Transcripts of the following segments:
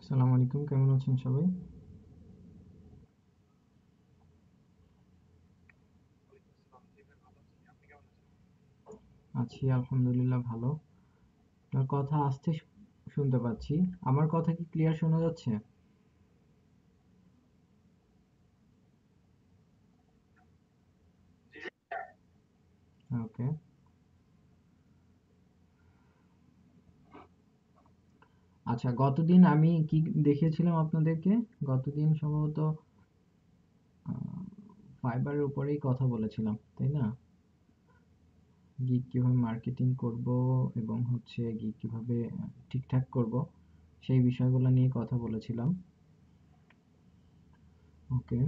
আসসালামু আলাইকুম, কেমন আছেন সবাই? আছি আলহামদুলিল্লাহ ভালো। আপনার কথা আস্তে শুনতে পাচ্ছি। আমার কথা কি ক্লিয়ার শোনা যাচ্ছে? ওকে। আচ্ছা, গতদিন আমি কি দেখিয়েছিলাম আপনাদেরকে? গতদিন সম্ভবত ফাইবারের উপরেই কথা বলেছিলাম, তাই না? গিগ কিভাবে মার্কেটিং করব এবং গিগ কিভাবে ঠিকঠাক করব, সেই বিষয়গুলো নিয়ে কথা বলেছিলাম। ওকে।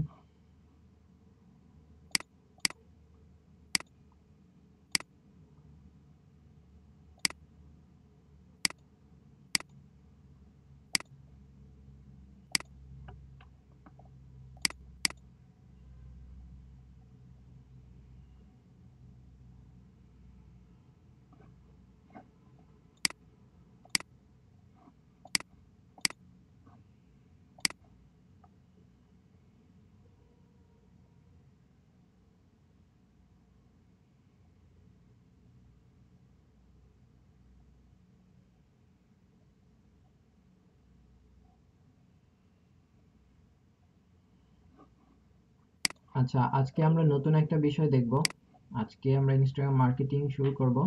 আচ্ছা, আজকে আমরা নতুন একটা বিষয় দেখব। আজকে আমরা ইনস্টাগ্রাম মার্কেটিং শুরু করব।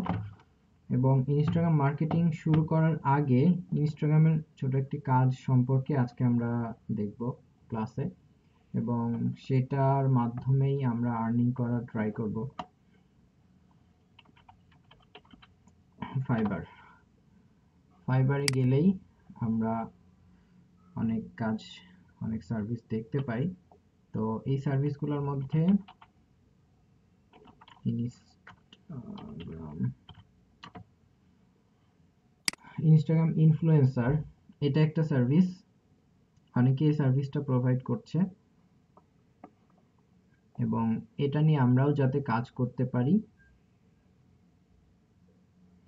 এবং ইনস্টাগ্রাম মার্কেটিং শুরু করার আগে ইনস্টাগ্রামের ছোট একটি কাজ সম্পর্কে আজকে আমরা দেখব ক্লাসে, এবং সেটার মাধ্যমেই আমরা আর্নিং করার ট্রাই করব। ফাইবার ফাইবারে গেলেই আমরা অনেক কাজ, অনেক সার্ভিস দেখতে পাই। তো এই সার্ভিসগুলোর মধ্যে ইনস্টাগ্রাম ইনফ্লুয়েন্সার, এটা একটা সার্ভিস। অনেকে এই সার্ভিসটা প্রোভাইড করছে এবং এটা নিয়ে আমরাও যাতে কাজ করতে পারি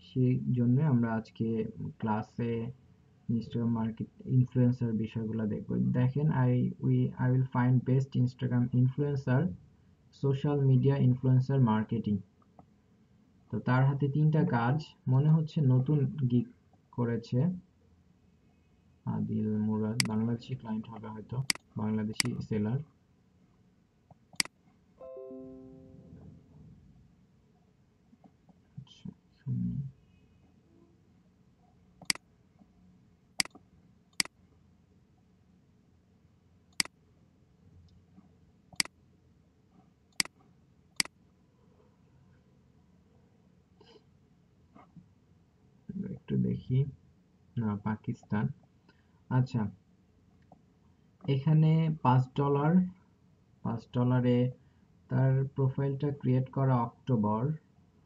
সেই জন্য আমরা আজকে ক্লাসে ইনস্টাগ্রাম মার্কেট ইনফ্লুয়েন্সার বিষয়গুলো দেখব। দেখেন, I will find best Instagram influencer, social media influencer marketing. তো তার হাতে তিনটা কাজ, মনে হচ্ছে নতুন গিগ করেছে। আদিল মুরাদ, বাংলাদেশি ক্লায়েন্ট হবে হয়তো, বাংলাদেশি সেলার। আচ্ছা, একটু দেখি। না, পাকিস্তান। আচ্ছা, এখানে $5, $5 তার প্রোফাইলটা ক্রিয়েট করা অক্টোবর।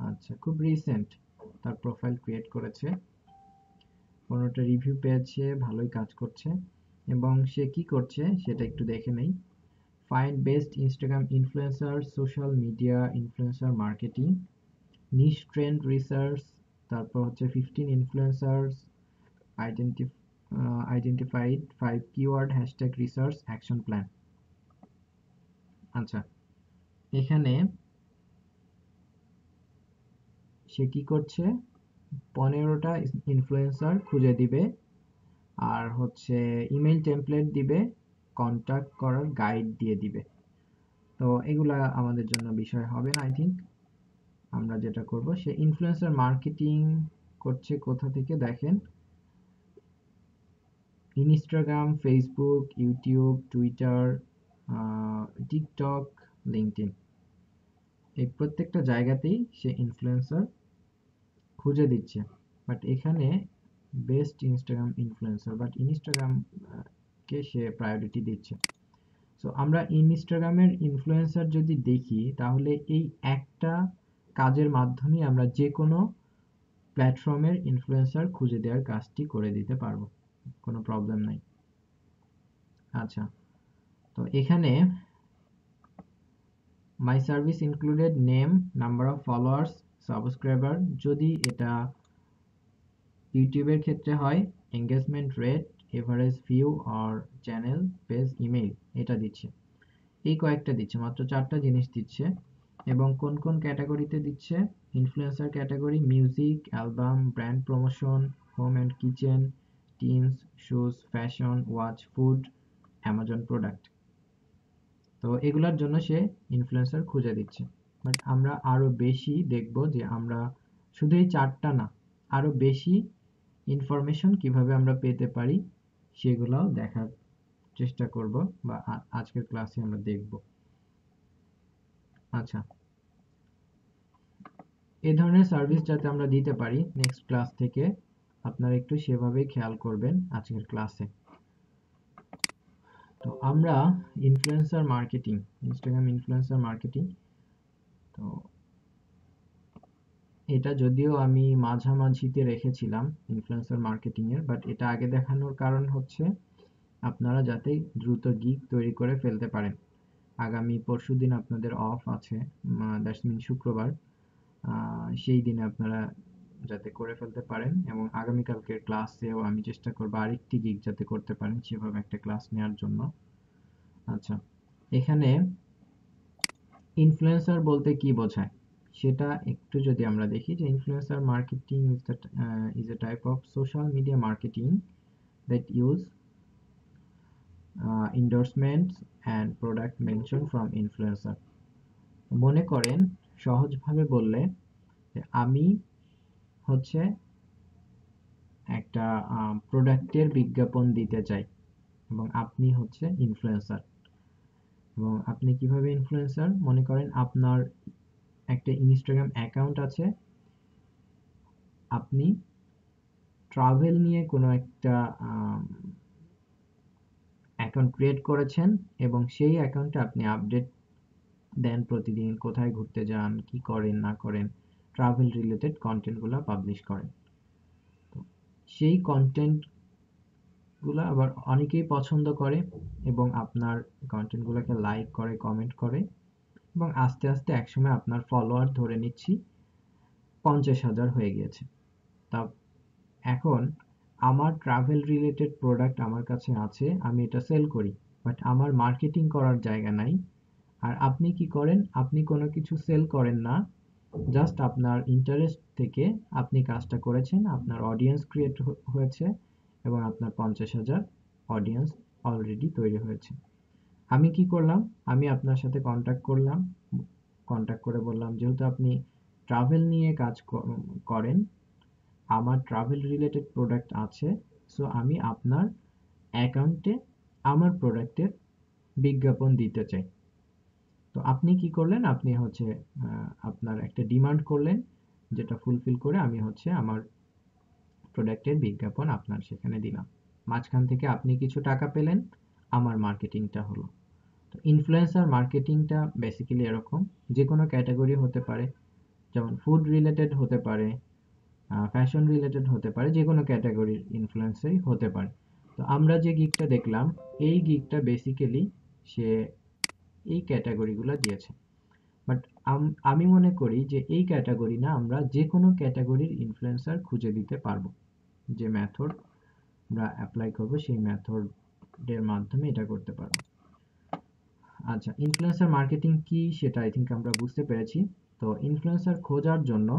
আচ্ছা, খুব রিসেন্ট তার প্রোফাইল ক্রিয়েট করেছে। 15টা রিভিউ পেয়েছে, ভালোই কাজ করছে। এবং সে কি করছে সেটা একটু দেখে নেই। Find best Instagram influencer, social media influencer marketing, niche trend research, তারপর 15 influencers identified, 5 keyword hashtag research action plan. আচ্ছা, এখানে সে কি করছে, 15টা ইনফ্লুয়েন্সার খুঁজে দিবে, আর ইমেল টেমপ্লেট দিবে, কন্টাক্ট করার গাইড দিয়ে দিবে। তো এগুলা আমাদের জন্য বিষয় হবে না, আই থিঙ্ক। আমরা যেটা করব, সে ইনফ্লুয়েন্সার মার্কেটিং করছে কোথা থেকে দেখেন, Instagram, Facebook, YouTube, Twitter, TikTok, LinkedIn, এই প্রত্যেকটা জায়গাতেই সে ইনফ্লুয়েন্সার খুঁজে দিচ্ছে। বাট এখানে best Instagram influencer, but Instagram K say priority দিচ্ছে। সো আমরা ইনস্টাগ্রামের ইনফ্লুয়েন্সার যদি দেখি, তাহলে এই একটা কাজের মাধ্যমে আমরা যে কোনো প্ল্যাটফর্মের ইনফ্লুয়েন্সার খুঁজে দেওয়ার কাজটি করে দিতে পারবো, কোনো প্রবলেম নাই। আচ্ছা, তো এখানে my service included name, number of followers, subscriber, যদি এটা ইউটিউবের ক্ষেত্রে হয় engagement rate, average view or channel page email এটা দিচ্ছে। এই কয়েকটা দিচ্ছে, মাত্র 4টা জিনিস দিচ্ছে। এবং কোন কোন ক্যাটাগরিতে দিচ্ছে? Influencer category: music, album, brand promotion, home and kitchen, teams, shoes, fashion, watch, food, Amazon product. তো এগুলার জন্য সে ইনফ্লুয়েন্সার খুঁজে দিচ্ছে। বাট আমরা আরো বেশি দেখব যে আমরা শুধু এই 4টা না, আরো বেশি ইনফরমেশন কিভাবে আমরা পেতে পারি সেগুলাও দেখার চেষ্টা করব, বা আজকের ক্লাসে আমরা দেখব। আচ্ছা, এই ধরনের সার্ভিস যাতে আমরা দিতে পারি নেক্সট ক্লাস থেকে আপনারা একটু সেভাবেই খেয়াল করবেন আজকের ক্লাসে। তো আমরা influencer marketing, Instagram influencer marketing, তো এটা যদিও আমি মাঝামাঝিতে রেখেছিলাম ইনফ্লুয়েন্সার মার্কেটিং এর, বাট এটা আগে দেখানোর কারণ হচ্ছে আপনারা যাতে দ্রুত গিগ তৈরি করে ফেলতে পারেন। আগামী পরশুদিন আপনাদের অফ আছে, দ্যাটস মিন শুক্রবার। সেই দিনে আপনারা যাতে করে ফেলতে পারেন, এবং আগামীকালকের ক্লাসেও আমি চেষ্টা করবো আরেকটি গিগ যাতে করতে পারেন সেভাবে একটা ক্লাস নেওয়ার জন্য। আচ্ছা, এখানে ইনফ্লুয়েন্সার বলতে কি বোঝায় সেটা একটু যদি আমরা দেখি, যে influencer marketing is a type of social media marketing that use endorsements and product mention from influencer। মনে করেন, সহজভাবে বললে, যে আমি হচ্ছে একটা প্রোডাক্টের বিজ্ঞাপন দিতে চাই, এবং আপনি হচ্ছে ইনফ্লুয়েন্সার। এবং আপনি কিভাবে ইনফ্লুয়েন্সার? মনে করেন আপনার একটা ইনস্টাগ্রাম অ্যাকাউন্ট আছে, আপনি ট্রাভেল নিয়ে কোনো একটা অ্যাকাউন্ট ক্রিয়েট করেছেন, এবং সেই অ্যাকাউন্টে আপনি আপডেট দেন প্রতিদিন, কোথায় ঘুরতে যান, কি করেন না করেন, ট্রাভেল রিলেটেড কন্টেন্টগুলো পাবলিশ করেন। তো সেই কন্টেন্টগুলো আবার অনেকেই পছন্দ করে, এবং আপনার কন্টেন্টগুলোকে লাইক করে, কমেন্ট করে, এবং আস্তে আস্তে একসময় আপনার ফলোয়ার ধরে নিচ্ছি 50,000 হয়ে গিয়েছে। তা এখন আমার ট্রাভেল রিলেটেড প্রোডাক্ট আমার কাছে আছে, আমি এটা সেল করি, বাট আমার মার্কেটিং করার জায়গা নাই। আর আপনি কি করেন? আপনি কোনো কিছু সেল করেন না, জাস্ট আপনার ইন্টারেস্ট থেকে আপনি কাজটা করেছেন, আপনার অডিয়েন্স ক্রিয়েট হয়েছে, এবং আপনার 50,000 অডিয়েন্স অলরেডি তৈরি হয়েছে। আমি কি করলাম? আমি আপনার সাথে কন্ট্যাক্ট করলাম, কন্ট্যাক্ট করে বললাম, যেহেতু আপনি ট্রাভেল নিয়ে কাজ করেন, আমার ট্রাভেল রিলেটেড প্রোডাক্ট আছে, সো আমি আপনার অ্যাকাউন্টে আমার প্রোডাক্টের বিজ্ঞাপন দিতে চাই। তো আপনি কি করলেন? আপনি হচ্ছে আপনার একটা ডিমান্ড করলেন, যেটা ফুলফিল করে আমি হচ্ছে আমার প্রোডাক্টের বিজ্ঞাপন আপনার সেখানে দিলাম। মাঝখান থেকে আপনি কিছু টাকা পেলেন, আমার মার্কেটিংটা হলো। তো ইনফ্লুয়েন্সার মার্কেটিংটা বেসিক্যালি এরকম, যে কোনো ক্যাটাগরি হতে পারে, যেমন ফুড রিলেটেড হতে পারে, ফ্যাশন রিলেটেড হতে পারে, যে কোনো ক্যাটাগরির ইনফ্লুয়েন্সারই হতে পারে। তো আমরা যে গিগটা দেখলাম, এই গিগটা বেসিক্যালি সে এই ক্যাটাগরিগুলো দিয়েছে। বাট আমি মনে করি যে এই ক্যাটাগরি না, আমরা যে কোনো ক্যাটাগরির ইনফ্লুয়েন্সার খুঁজে দিতে পারবো। যে মেথড আমরা অ্যাপ্লাই করব, সেই মেথডের মাধ্যমে এটা করতে পারবো। আচ্ছা, ইনফ্লুয়েন্সার মার্কেটিং কি সেটা আই থিঙ্ক আমরা বুঝতে পেরেছি। তো ইনফ্লুয়েন্সার খোঁজার জন্য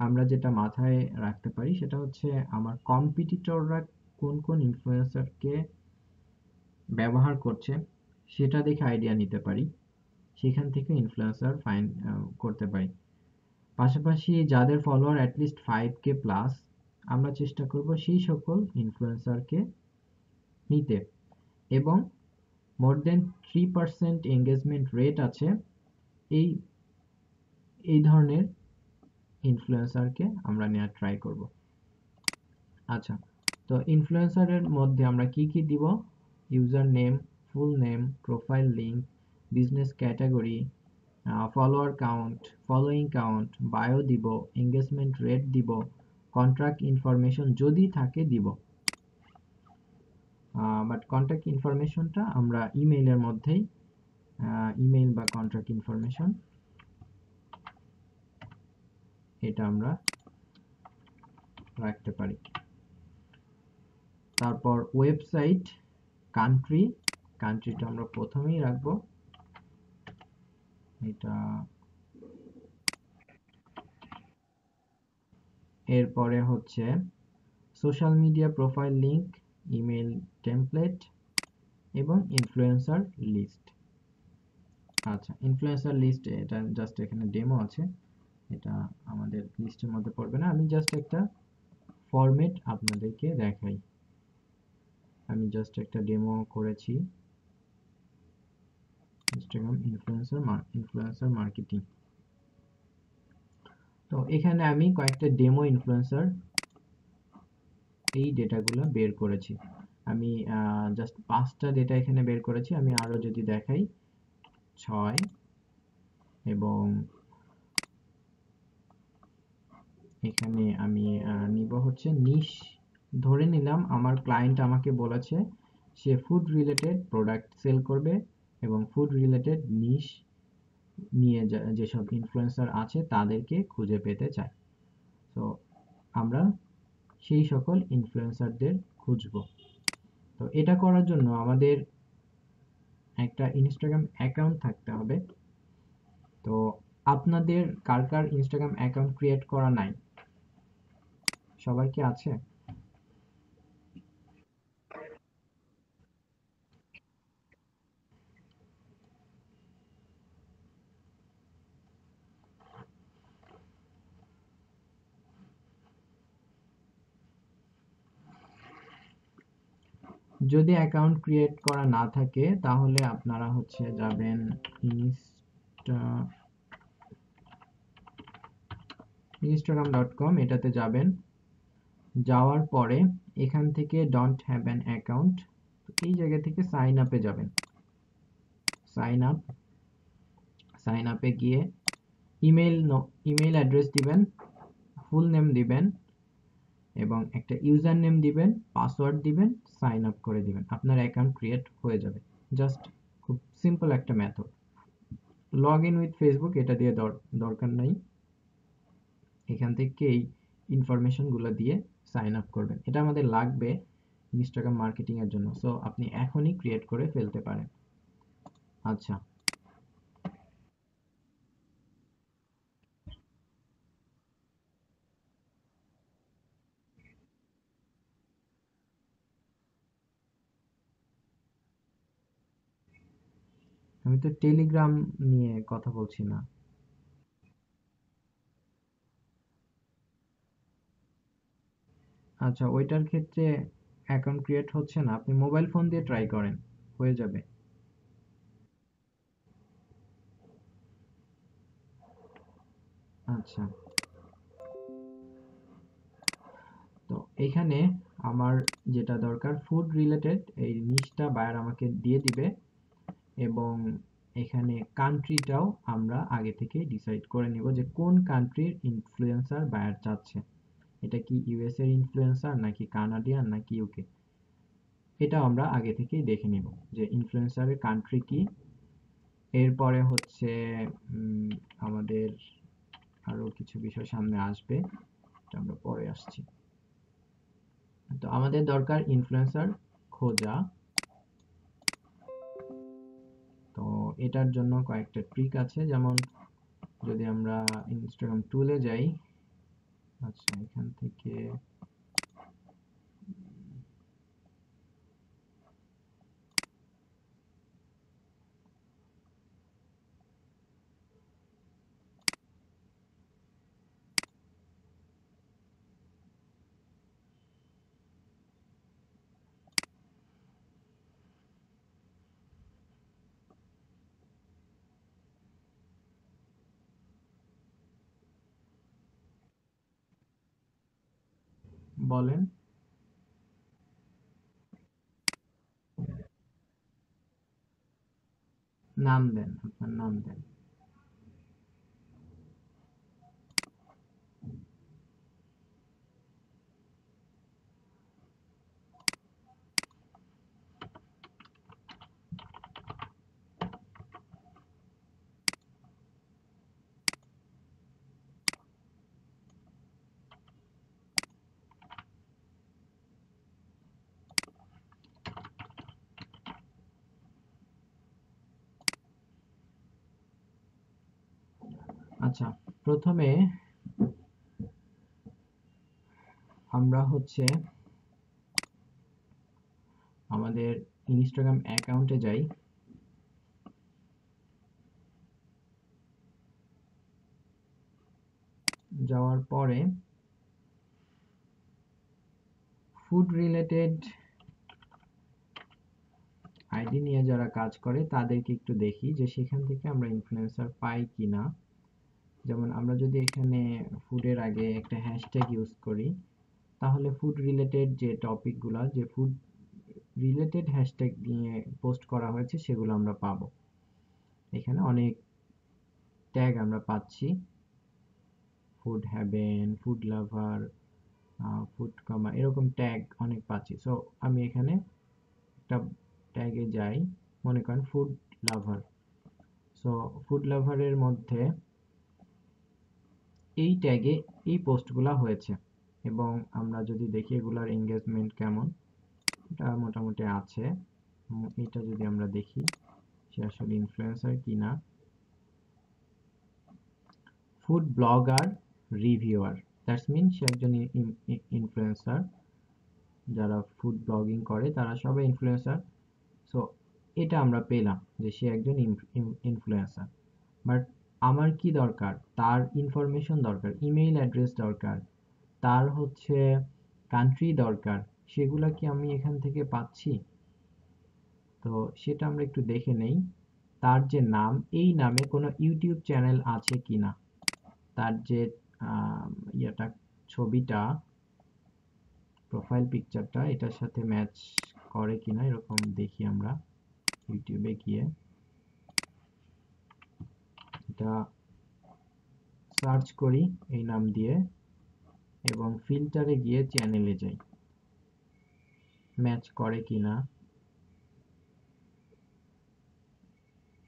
আমরা যেটা মাথায় রাখতে পারি সেটা হচ্ছে, আমার কম্পিটিটররা কোন কোন ইনফ্লুয়েন্সারকে ব্যবহার করছে সেটা দেখে আইডিয়া নিতে পারি, সেখান থেকে ইনফ্লুয়েন্সার ফাইন্ড করতে পারি। পাশাপাশি যাদের ফলোয়ার অ্যাটলিস্ট 5K প্লাস, আমরা চেষ্টা করব সেই সকল ইনফ্লুয়েন্সারকে নিতে, এবং মোর দেন 3% এঙ্গেজমেন্ট রেট আছে এই এই ধরনের ইনফ্লুয়েন্সারকে আমরা নেওয়ার ট্রাই করব। আচ্ছা, তো ইনফ্লুয়েন্সারের মধ্যে আমরা কি কি দিব? User name, full name, profile link, business category, follower count, following count, bio দিব, এঙ্গেজমেন্ট রেট দিব, কন্ট্রাক্ট ইনফরমেশন যদি থাকে দিব। বাট কন্ট্যাক্ট ইনফরমেশনটা আমরা ইমেইলের মধ্যেই, ইমেইল বা কন্ট্রাক্ট ইনফরমেশন এটা আমরা রাখতে পারি। তারপর ওয়েবসাইট, কান্ট্রি, কান্ট্রিটা আমরা প্রথমেই রাখবো, এটা। এরপরে হচ্ছে social media profile link, email template এবং ইনফ্লুয়েন্সার লিস্ট। আচ্ছা, ইনফ্লুয়েন্সার লিস্ট এটা জাস্ট এখানে ডেমো আছে, এটা আমাদের লিস্টের মধ্যে পড়বে না। আমি জাস্ট একটা ফরম্যাট আপনাদেরকে দেখাই। আমি জাস্ট একটা ডেমো করেছি, ইনস্টাগ্রাম ইনফ্লুয়েন্সার মার্কেটিং। তো এখানে আমি কয়েকটা ডেমো ইনফ্লুয়েন্সার এই ডেটাগুলো বের করেছি। আমি জাস্ট 5টা ডেটা এখানে বের করেছি। আমি আরো যদি দেখাই, 6 এবং এখানে আমি নিব হচ্ছে নিশ। ধরে নিলাম আমার ক্লায়েন্ট আমাকে বলেছে সে ফুড রিলেটেড প্রোডাক্ট সেল করবে এবং ফুড রিলেটেড নিশ নিয়ে যেসব ইনফ্লুয়েন্সার আছে তাদেরকে খুঁজে পেতে চায়। তো আমরা সেই সকল ইনফ্লুয়েন্সারদের খুঁজব। তো এটা করার জন্য আমাদের একটা ইনস্টাগ্রাম অ্যাকাউন্ট থাকতে হবে। তো আপনাদের কার কার ইনস্টাগ্রাম অ্যাকাউন্ট ক্রিয়েট করা নাই? সবার কি আছে? যদি অ্যাকাউন্ট ক্রিয়েট করা না থাকে তাহলে আপনারা হচ্ছে যাবেন ইনস্টা instagram.com, এটাতে যাবেন। যাওয়ার পরে এখান থেকে ডোন্ট হ্যাভ অ্যান অ্যাকাউন্ট, এই জায়গা থেকে সাইন আপে যাবেন। সাইন আপ, সাইন আপে গিয়ে ইমেল অ্যাড্রেস দিবেন, ফুল নেম দিবেন এবং একটা ইউজার নেম দিবেন, পাসওয়ার্ড দিবেন, সাইন আপ করে দিবেন। আপনার অ্যাকাউন্ট ক্রিয়েট হয়ে যাবে। জাস্ট খুব সিম্পল একটা method. Log in with Facebook এটা দিয়ে দরকার নাই। এখান থেকে এই ইনফরমেশন গুলো দিয়ে সাইন আপ করবেন। এটা আমাদের লাগবে ইনস্টাগ্রাম মার্কেটিং এর জন্য। সো আপনি এখনই ক্রিয়েট করে ফেলতে পারেন। আচ্ছা, আমি তো টেলিগ্রাম নিয়ে কথা বলছি না। আচ্ছা, ওইটার ক্ষেত্রে অ্যাকাউন্ট ক্রিয়েট হচ্ছে না। আপনি মোবাইল ফোন দিয়ে ট্রাই করেন, হয়ে যাবে। আচ্ছা, তো এইখানে আমার যেটা দরকার ফুড রিলেটেড এই নিশটা বায়ার আমাকে দিয়ে দিবে এবং এখানে কান্ট্রিটাও আমরা আগে থেকে ডিসাইড করে নিব যে কোন কান্ট্রির ইনফ্লুয়েন্সার বায়ার চাচ্ছে। এটা কি ইউএস এর ইনফ্লুয়েন্সার নাকি কানাডিয়ান নাকি ইউকে, এটা আমরা আগে থেকেই দেখে নিব যে ইনফ্লুয়েন্সারের কান্ট্রি কি। এরপরে হচ্ছে উম, আমাদের আরো কিছু বিষয় সামনে আসবে, এটা আমরা পরে আসছি। তো আমাদের দরকার ইনফ্লুয়েন্সার খোঁজা। তো এটার জন্য কয়েকটা ট্রিক আছে, যেমন যদি আমরা ইনস্টাগ্রাম টুলে যাই, আচ্ছা এখান থেকে বলেন, নাম দেন, আপনার নাম দেন। আচ্ছা, প্রথমে আমরা হচ্ছে আমাদের ইনস্টাগ্রাম অ্যাকাউন্টে যাই। যাওয়ার পরে ফুড রিলেটেড আইডি নিয়ে যারা কাজ করে তাদেরকে একটু দেখি যে সেখান থেকে আমরা ইনফ্লুয়েন্সার পাই কিনা। যেমন আমরা যদি এখানে ফুডের আগে একটা হ্যাশট্যাগ ইউজ করি, তাহলে ফুড রিলেটেড যে টপিকগুলা, যে ফুড রিলেটেড হ্যাশট্যাগ নিয়ে পোস্ট করা হয়েছে সেগুলো আমরা পাবো। এখানে অনেক ট্যাগ আমরা পাচ্ছি, food haven, food lover, food coma, এরকম ট্যাগ অনেক পাচ্ছি। সো আমি এখানে একটা ট্যাগে যাই, মনে করেন ফুড লাভার। সো ফুড লাভারের মধ্যে এই ট্যাগে এই পোস্টগুলা হয়েছে, এবং আমরা যদি দেখি এগুলার এঙ্গেজমেন্ট কেমন, এটা মোটামুটি আছে। এটা যদি আমরা দেখি সে আসলে ইনফ্লুয়েন্সার কিনা। Food blogger, reviewer, that's mean সে একজন ইনফ্লুয়েন্সার। যারা ফুড ব্লগিং করে তারা সবাই ইনফ্লুয়েন্সার। সো এটা আমরা পেলাম যে সে একজন ইনফ্লুয়েন্সার। বাট আমার কি দরকার? তার ইনফরমেশন দরকার, ইমেইল অ্যাড্রেস দরকার, তার হচ্ছে কান্ট্রি দরকার। সেগুলা কি আমি এখান থেকে পাচ্ছি? তো সেটা আমরা একটু দেখে নেই। তার যে নাম, এই নামে কোনো ইউটিউব চ্যানেল আছে কিনা, তার যে ইয়েটা, ছবিটা, প্রোফাইল পিকচারটা এটার সাথে ম্যাচ করে কিনা, এরকম দেখি আমরা ইউটিউবে গিয়ে। এটা সার্চ করি এই নাম দিয়ে, এবং ফিল্টারে গিয়ে চ্যানেলে যাই, ম্যাচ করে কিনা।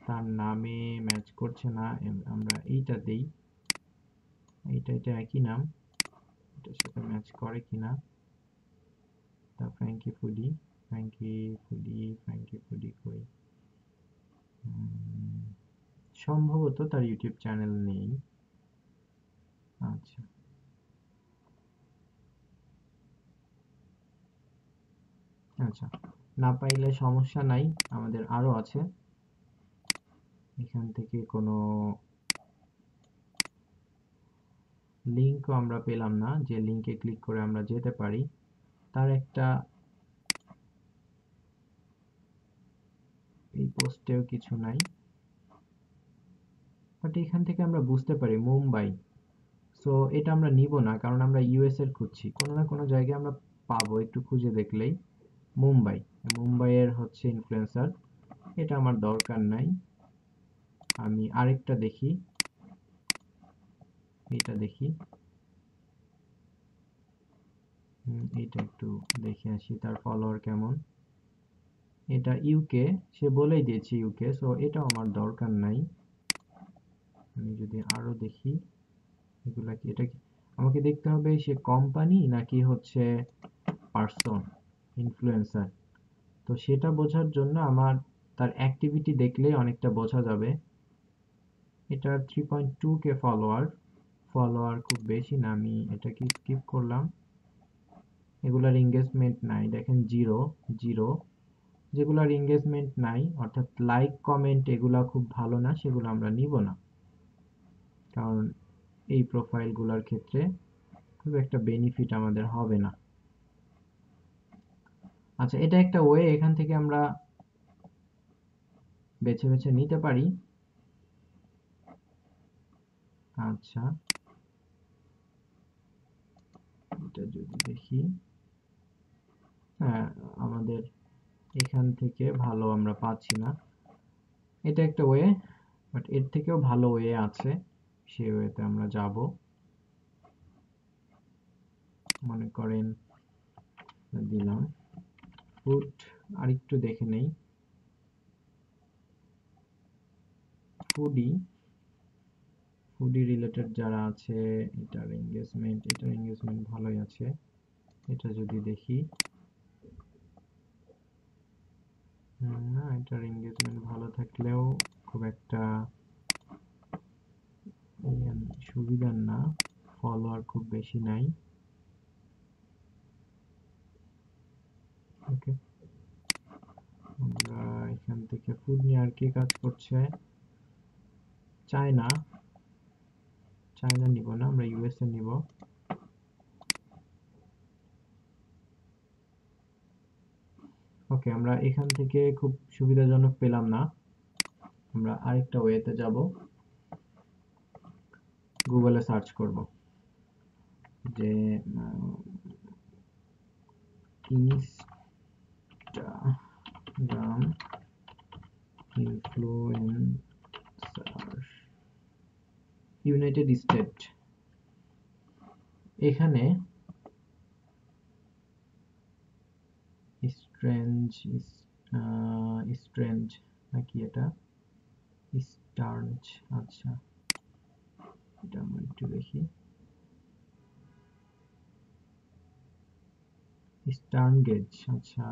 তার নামে ম্যাচ করছে না, আমরা এইটা দেই, এটা একই নাম, এটার সাথে ম্যাচ করে কিনা। তা ফ্র্যাঙ্কি ফুডি, ফ্র্যাঙ্কি ফুডি কই? সম্ভবত তার ইউটিউব চ্যানেল নেই। আচ্ছা, আচ্ছা, না পাইলে সমস্যা নাই, আমাদের আরো আছে। এখান থেকে কোনো লিঙ্কও আমরা পেলাম না যে লিঙ্কে ক্লিক করে আমরা যেতে পারি। তার একটা, এই পোস্টেও কিছু নাই। বাট এখান থেকে আমরা বুঝতে পারি মুম্বাই। সো এটা আমরা নিব না, কারণ আমরা ইউএস এর খুঁজছি, কোনো না কোনো জায়গায় আমরা পাবো একটু খুঁজে দেখলেই। মুম্বাই, মুম্বাইয়ের হচ্ছে ইনফ্লুয়েন্সার, এটা আমার দরকার নাই। আমি আরেকটা দেখি, এটা দেখি। এটা একটু দেখে আসি তার ফলোয়ার কেমন। এটা ইউকে, সে বলেই দিয়েছে ইউকে, সো এটাও আমার দরকার নাই। আমি যদি আরো দেখি, এগুলা কি, এটা কি আমাকে দেখতে হবে সে কোম্পানি নাকি হচ্ছে পার্সন, ইনফ্লুয়েন্সার? তো সেটা বোঝার জন্য আমার তার অ্যাক্টিভিটি দেখলেই অনেকটা বোঝা যাবে। এটা 3.2K ফলোয়ার, ফলোয়ার খুব বেশি না, আমি এটাকে স্কিপ করলাম। এগুলার এঙ্গেজমেন্ট নাই, দেখেন জিরো, জিরো। যেগুলার এঙ্গেজমেন্ট নাই, অর্থাৎ লাইক কমেন্ট এগুলা খুব ভালো না, সেগুলো আমরা নিব না, কারণ এই প্রোফাইলগুলোর ক্ষেত্রে খুব একটা বেনিফিট আমাদের হবে না। আচ্ছা, এটা একটা ওয়ে, এখান থেকে আমরা বেছে বেছে নিতে পারি। আচ্ছা, এটা যদি দেখি, হ্যাঁ, আমাদের এখান থেকে ভালো আমরা পাচ্ছি না। এটা একটা ওয়ে, বাট এর থেকেও ভালো ওয়ে আছে, সেই ওয়েতে আমরা যাব। মনে করেন দিলাম ফুড, আরেকটু দেখে নেই। ফুডি, ফুডি রিলেটেড যারা আছে, এটার এঙ্গেজমেন্ট ভালোই আছে। এটা যদি দেখি, না, এটার এঙ্গেজমেন্ট ভালো থাকলেও খুব একটা সুবিধার না, ফলোয়ার খুব বেশি নাই। ওকে, আমরা এখান থেকে ফুড নিয়ে আর কি কাজ করছে? চায়না। চায়না নিব না, আমরা ইউএসএ নিব। ওকে, আমরা এখান থেকে খুব সুবিধাজনক পেলাম না, আমরা আরেকটা ওয়েতে যাব, গুগলে সার্চ করব যে ইনস্টাগ্রাম ইনফ্লুয়েন্সার ইউনাইটেড স্টেট। এখানে স্ট্রেঞ্জ, স্ট্রেঞ্জ নাকি এটা স্টার্নজ? আচ্ছা, এটা আমরা একটু দেখি। স্টার্ন গেজ, আচ্ছা।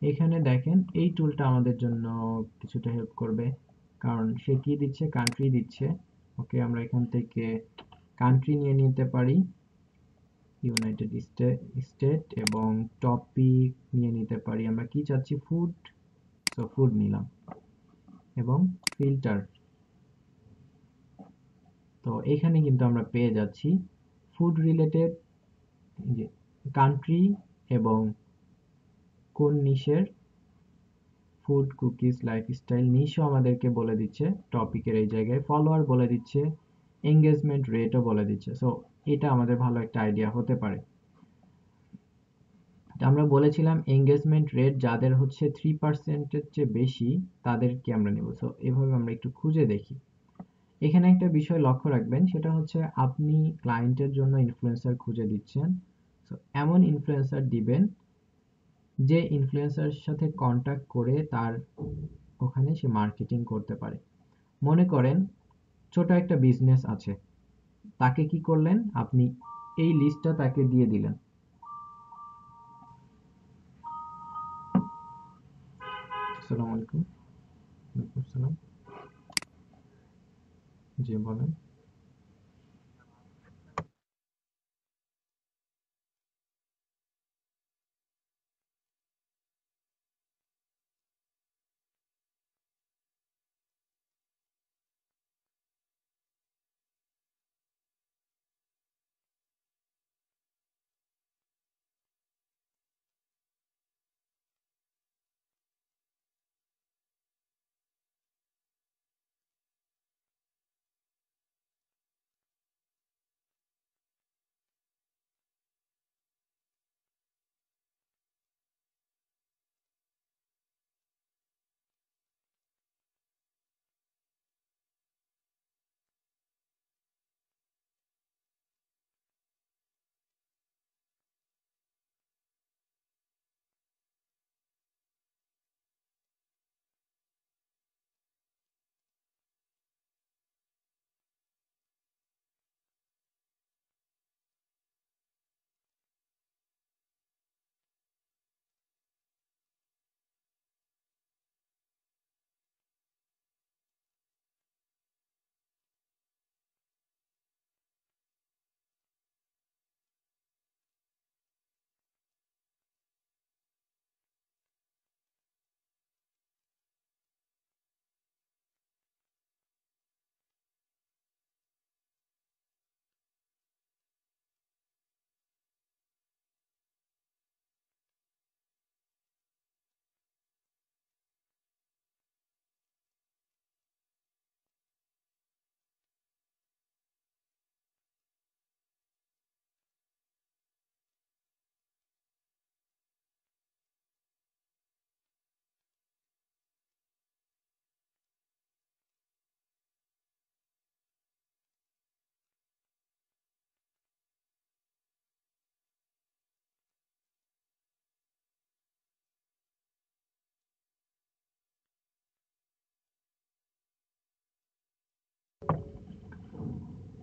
এখানে দেখেন এই টুলটা আমাদের জন্য কিছুটা হেল্প করবে, কারণ সে কি দিচ্ছে, কান্ট্রি দিচ্ছে। ওকে, আমরা এখান থেকে কান্ট্রি নিয়ে নিতে পারি, ইউনাইটেড স্টেট, এবং টপিক নিয়ে নিতে পারি, আমরা কি চাচ্ছি, ফুড। সো ফুড নিলাম, এবং ফিল্টার। তো এখানে কিন্তু আমরা পেয়ে যাচ্ছি ফুড রিলেটেড, যে কান্ট্রি এবং কোন নিশের, ফুড, কুকিজ, লাইফস্টাইল। নিশও আমাদেরকে বলে দিচ্ছে টপিকের এই জায়গায়, ফলোয়ার বলে দিচ্ছে, এঙ্গেজমেন্ট রেটও বলে দিচ্ছে। সো এটা আমাদের ভালো একটা আইডিয়া হতে পারে। আমরা বলেছিলাম এঙ্গেজমেন্ট রেট যাদের হচ্ছে 3%-এর চেয়ে বেশি, তাদেরকে আমরা নেব। সো এভাবে আমরা একটু খুঁজে দেখি। এখানে একটা বিষয় লক্ষ্য রাখবেন, সেটা হচ্ছে আপনি ক্লায়েন্টের জন্য ইনফ্লুয়েন্সার খুঁজে দিচ্ছেন। সো এমন ইনফ্লুয়েন্সার দিবেন যে ইনফ্লুয়েন্সার সাথে কন্ট্যাক্ট করে তার ওখানে সে মার্কেটিং করতে পারে। মনে করেন ছোট একটা বিজনেস আছে, তাকে কি করলেন আপনি, এই লিস্টটা তাকে দিয়ে দিলেন। আসসালামু আলাইকুম। ওয়ালাইকুম আসসালাম। জি বলেন।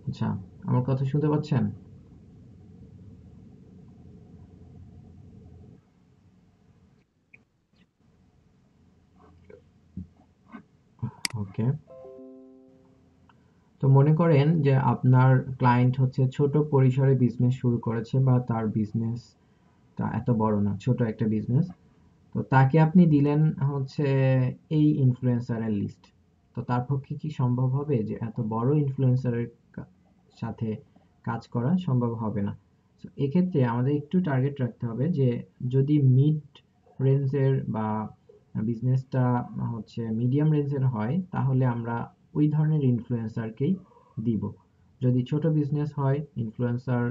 আচ্ছা, আমার কথা শুনতে পাচ্ছেন? ওকে, তো তো মনে করেন যে আপনার ক্লায়েন্ট হচ্ছে ছোট পরিসরে বিজনেস শুরু করেছে বা তার বিজনেসটা এত বড় না, ছোট একটা বিজনেস। তো তাকে আপনি দিলেন হচ্ছে এই ইনফ্লুয়েন্সারের লিস্ট। তো তার পক্ষে কি সম্ভব হবে যে এত বড় ইনফ্লুয়েন্সারের সাথে কাজ করা? সম্ভব হবে না। তো এক্ষেত্রে আমাদের একটু টার্গেট রাখতে হবে যে যদি মিড রেঞ্জের বা বিজনেসটা হচ্ছে মিডিয়াম রেঞ্জের হয়, তাহলে আমরা ওই ধরনের ইনফ্লুয়েন্সারকেই দিব। যদি ছোট বিজনেস হয়, ইনফ্লুয়েন্সার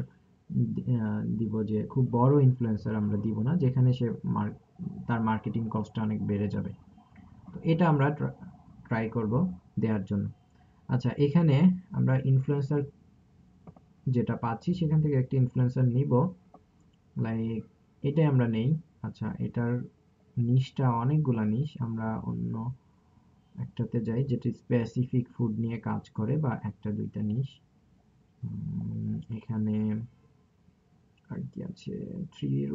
দিব যে খুব বড় ইনফ্লুয়েন্সার আমরা দিব না, যেখানে সে তার মার্কেটিং কস্টটা অনেক বেড়ে যাবে। তো এটা আমরা ট্রাই করব দেওয়ার জন্য। আচ্ছা, এখানে আমরা ইনফ্লুয়েন্সার যেটা পাচ্ছি সেখান থেকে একটা ইনফ্লুয়েন্সার নিব, লাইক এটাই আমরা নেই। আচ্ছা, এটার নিশটা অনেকগুলা নিশ, আমরা অন্য একটাতে যাই যেটা স্পেসিফিক ফুড নিয়ে কাজ করে বা একটা দুইটা নিশ। এখানে আর কি আছে? থ্রির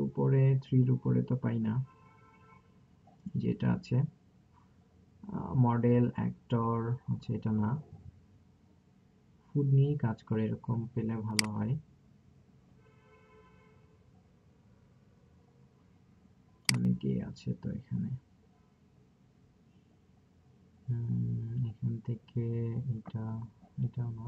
উপরে তো পাই না। যেটা আছে মডেল, অ্যাক্টর, হচ্ছে এটা না। ফুড নিয়েই কাজ করে, এরকম পেলে ভালো হয়। অনেকেই আছে তো এখানে। এখান থেকে এটা, এটাও না।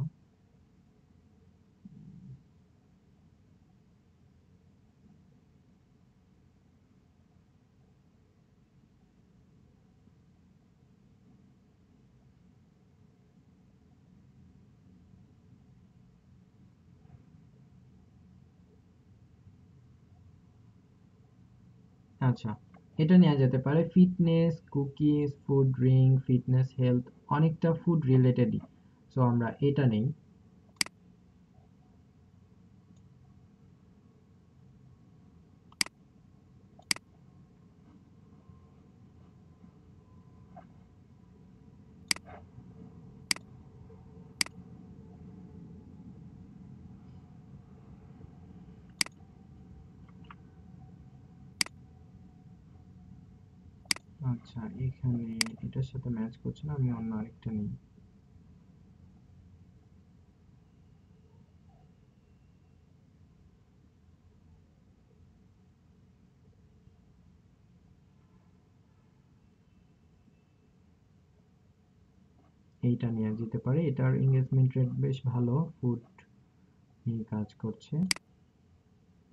আচ্ছা, এটা নেওয়া যেতে পারে। Fitness, cookies, food, drink, fitness, health, অনেকটা ফুড রিলেটেডই। সো আমরা এটা নেই। আচ্ছা, এখানে এটার সাথে ম্যাচ করছে না, আমি অন্য আরেকটা নিই। এইটা নেওয়া যেতে পারে, এটার এঙ্গেজমেন্ট রেট বেশ ভালো, ফুড নিয়ে কাজ করছে,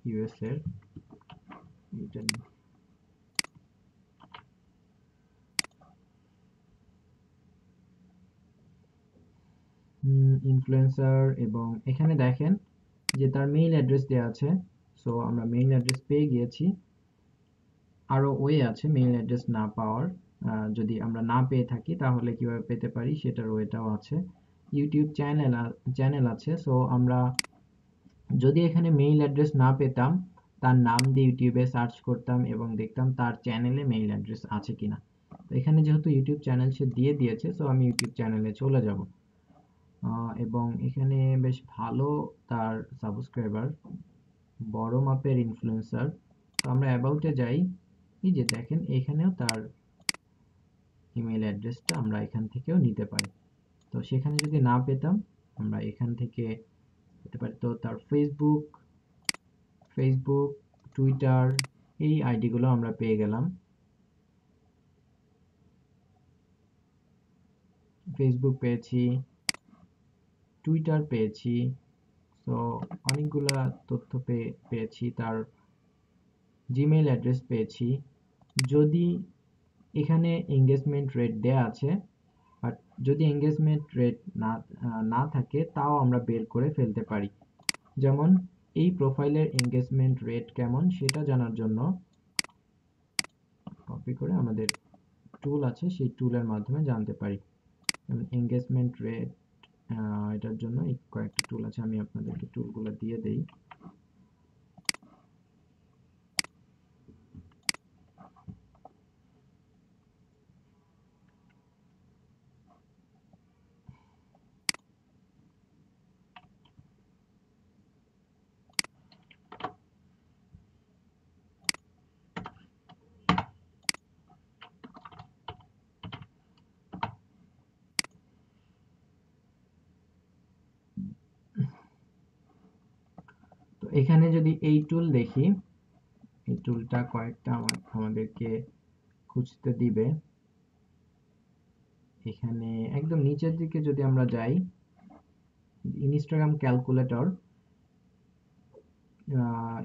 ইউএস এর। এটা নিই। ইনফ্লুয়েন্সার, এবং এখানে দেখেন যে তার মেইল অ্যাড্রেস দেওয়া আছে। সো আমরা মেইল অ্যাড্রেস পেয়ে গিয়েছি। আরো ওয়ে আছে মেইল অ্যাড্রেস না পাওয়ার। যদি আমরা না পেয়ে থাকি তাহলে কিভাবে পেতে পারি সেটার ওয়েটাও আছে। ইউটিউব চ্যানেল আছে। সো আমরা যদি এখানে মেইল অ্যাড্রেস না পেতাম, তার নাম দিয়ে ইউটিউবে সার্চ করতাম এবং দেখতাম তার চ্যানেলে মেইল অ্যাড্রেস আছে কিনা। তো এখানে যেহেতু ইউটিউব চ্যানেল সে দিয়ে দিয়েছে, সো আমি ইউটিউব চ্যানেলে চলে যাব। এবং এখানে বেশ ভালো তার সাবস্ক্রাইবার, বড় মাপের ইনফ্লুয়েন্সার। তো আমরা অ্যাবাউটে যাই। এই যে দেখেন, এখানেও তার ইমেল অ্যাড্রেসটা আমরা এখান থেকেও নিতে পারি। তো সেখানে যদি না পেতাম, আমরা এখান থেকে পেতে পারি। তো তার ফেসবুক, টুইটার, এই আইডিগুলো আমরা পেয়ে গেলাম। ফেসবুক পেয়েছি, টুইটার পেয়েছি। তো অনেকগুলা তথ্য পেয়েছি। তার জিমেইল অ্যাড্রেস পেয়েছি। যদি এখানে এঙ্গেজমেন্ট রেট দেয়া আছে, বাট যদি এঙ্গেজমেন্ট রেট না থাকে, তাও আমরা বের করে ফেলতে পারি। যেমন এই প্রোফাইলের এঙ্গেজমেন্ট রেট কেমন সেটা জানার জন্য কপি করে আমাদের টুল আছে, সেই টুলের মাধ্যমে জানতে পারি। যেমন এঙ্গেজমেন্ট রেট, এটার জন্য এই কয়েকটা টুল আছে, আমি আপনাদেরকে টুলগুলো দিয়ে দেই। এখানে যদি এই টুল দেখি, এই টুলটা কয়েকটা আমাদেরকে খুঁজতে দিবে। এখানে একদম নিচের দিকে যদি আমরা যাই, ইনস্টাগ্রাম ক্যালকুলেটর,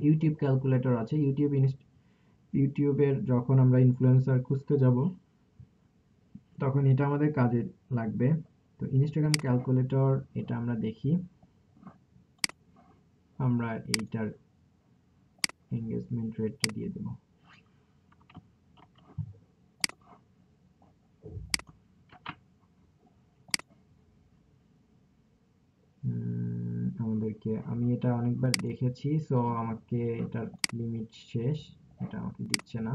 ইউটিউব ক্যালকুলেটর আছে। ইউটিউবের যখন আমরা ইনফ্লুয়েন্সার খুঁজতে যাব তখন এটা আমাদের কাজে লাগবে। তো ইনস্টাগ্রাম ক্যালকুলেটর, এটা আমরা দেখি। আমরা এইটার এঙ্গেজমেন্ট রেটটা দিয়ে দেব। আমি এটা অনেকবার দেখেছি, সো আমাকে এটার লিমিট শেষ, এটা আমাকে দিচ্ছে না।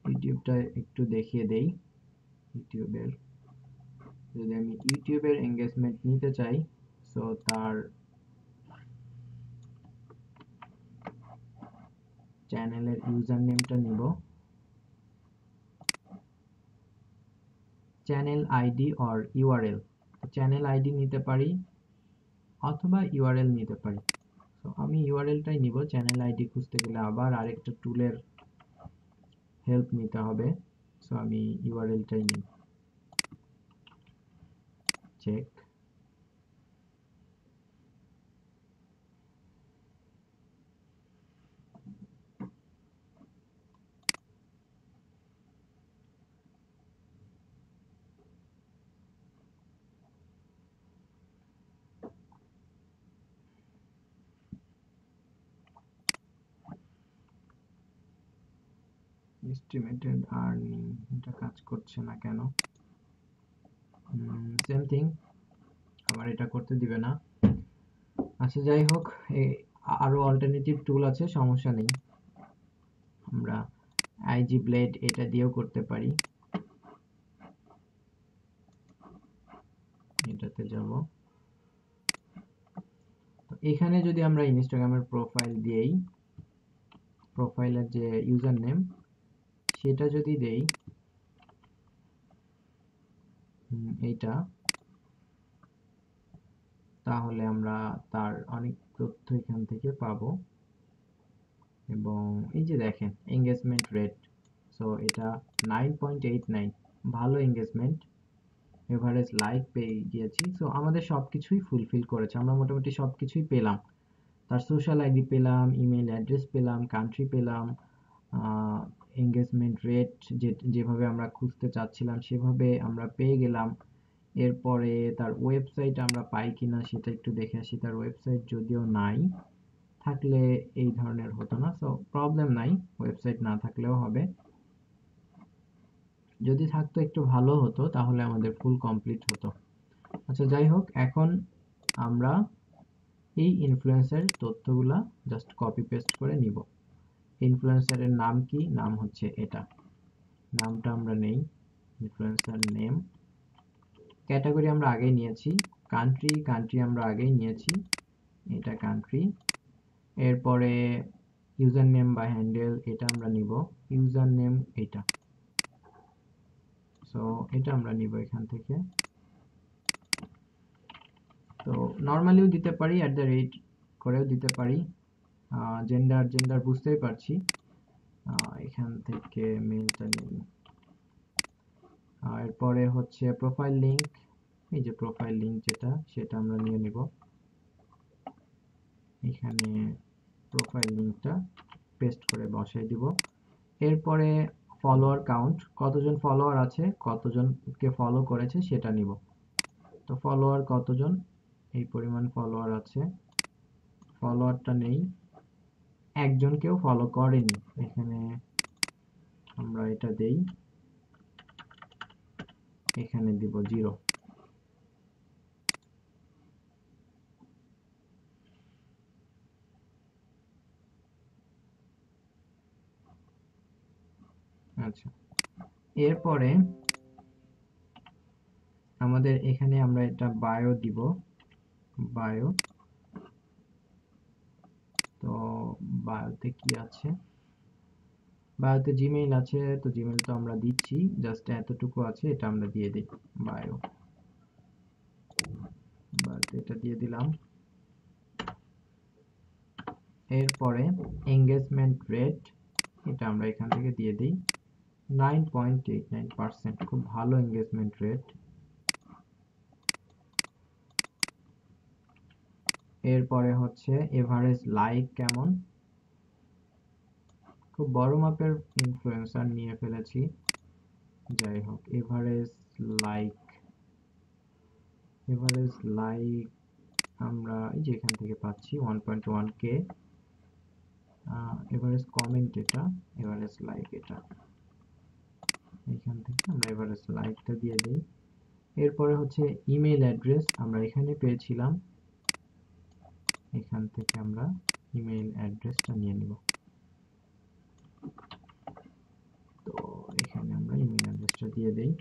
ইউটিউবটা একটু দেখিয়ে দেই। ইউটিউবের, যদি আমি ইউটিউবের এঙ্গেজমেন্ট নিতে চাই, সো তার চ্যানেলের ইউজার নেমটা নিব, channel ID or URL. Channel ID নিতে পারি অথবা ইউআরএল নিতে পারি। তো আমি ইউআরএলটাই নিব। চ্যানেল আইডি খুঁজতে গেলে আবার আরেকটা টুলের হেল্প নিতে হবে, সো আমি ইউআরএলটাই নিব। চেক। এস্টিমেটেড আর্নিং, এটা কাজ করছে না কেন? সেম থিং, আমার এটা করতে দিবে না। আচ্ছা, যাই হোক, আরো অল্টারনেটিভ টুল আছে, সমস্যা নেই। আমরা আইজি ব্লেড এটা দিয়েও করতে পারি। এটাতে যাব। তো এখানে যদি আমরা ইনস্টাগ্রামের প্রোফাইল দিই, প্রোফাইলের যে ইউজার নেম সেটা যদি দেই, এইটা, তাহলে আমরা তার অনেক তথ্য এখান থেকে পাবো। এবং এই যে দেখেন এঙ্গেজমেন্ট রেট, সো এটা 9.89, ভালো এঙ্গেজমেন্ট। এভারেজ লাইক পেয়ে গিয়েছি। সো আমাদের সবকিছুই ফুলফিল করেছে, আমরা মোটামুটি সবকিছুই পেলাম। তার সোশ্যাল আইডি পেলাম, ইমেল অ্যাড্রেস পেলাম, কান্ট্রি পেলাম, এঙ্গেজমেন্ট রেট যেভাবে আমরা খুঁজতে চাচ্ছিলাম সেভাবে আমরা পেয়ে গেলাম। এরপরে তার ওয়েবসাইট আমরা পাই কিনা সেটা একটু দেখে আসি। তার ওয়েবসাইট যদিও নাই, থাকলে এই ধরনের হতো না, সো প্রবলেম নাই, ওয়েবসাইট না থাকলেও হবে। যদি থাকতো একটু ভালো হতো, তাহলে আমাদের ফুল কমপ্লিট হতো। আচ্ছা, যাই হোক, এখন আমরা এই ইনফ্লুয়েন্সার তথ্যগুলা জাস্ট কপি পেস্ট করে নিব। ইনফ্লুয়েন্সারের নাম কি? নাম হচ্ছে এটা, নামটা আমরা নেই, ইনফ্লুয়েন্সার নেম। ক্যাটাগরি আমরা আগেই নিয়েছি। কান্ট্রি আমরা আগেই নিয়েছি, এটা কান্ট্রি। এরপরে ইউজার নেম বা হ্যান্ডেল, এটা আমরা নিব। ইউজার নেম এটা, সো এটা আমরা নিব এখান থেকে। তো নর্মালিও দিতে পারি, @ করেও দিতে পারি। জেন্ডার বুঝতেই পারছি, এখান থেকে মেলটা নিই। এরপরে হচ্ছে প্রোফাইল লিংক, এই যে প্রোফাইল লিংক যেটা, সেটা আমরা নিয়ে নিব। এখানে প্রোফাইল লিংকটা পেস্ট করে বসাই দিব। এরপরে ফলোয়ার কাউন্ট, কতজন ফলোয়ার আছে, কতজনকে ফলো করেছে সেটা নিব। তো ফলোয়ার কতজন, এই পরিমাণ ফলোয়ার আছে, ফলোয়ারটা নেই, একজনকেও ফলো করেনি, এখানে আমরা এটা দেই, এখানে দিব 0। আচ্ছা, এরপরে আমাদের এখানে আমরা এটা বায়ো দিব, বায়ো। তো বায়োতে কি আছে, বায়োতে জিমেইল আছে, তো জিমেইল তো আমরা দিচ্ছি, জাস্ট এতটুকু আছে, এটা আমরা দিয়ে দিই। বায়োতে এটা দিয়ে দিলাম। এরপরে এঙ্গেজমেন্ট রেট, এটা আমরা এখান থেকে দিয়ে দিই 9.89%, খুব ভালো এঙ্গেজমেন্ট রেট। এরপরে হচ্ছে এভারেজ লাইক কেমন, খুব বড় মাপের ইনফ্লুয়েন্সার নিয়ে ফেলেছি, যাই হোক। এভারেজ লাইক আমরা এই যে এখান থেকে পাচ্ছি 1.1k। এভারেজ কমেন্ট এটা, এভারেজ লাইক এটা, এখান থেকে আমরা এভারেজ লাইকটা দিয়ে দিই। এরপরে হচ্ছে ইমেল অ্যাড্রেস, আমরা এখানে পেয়েছিলাম, এখান থেকে আমরা ইমেল অ্যাড্রেসটা নিয়ে নিব। তো এখানে আমরা ইমেল অ্যাড্রেসটা দিয়ে দেই।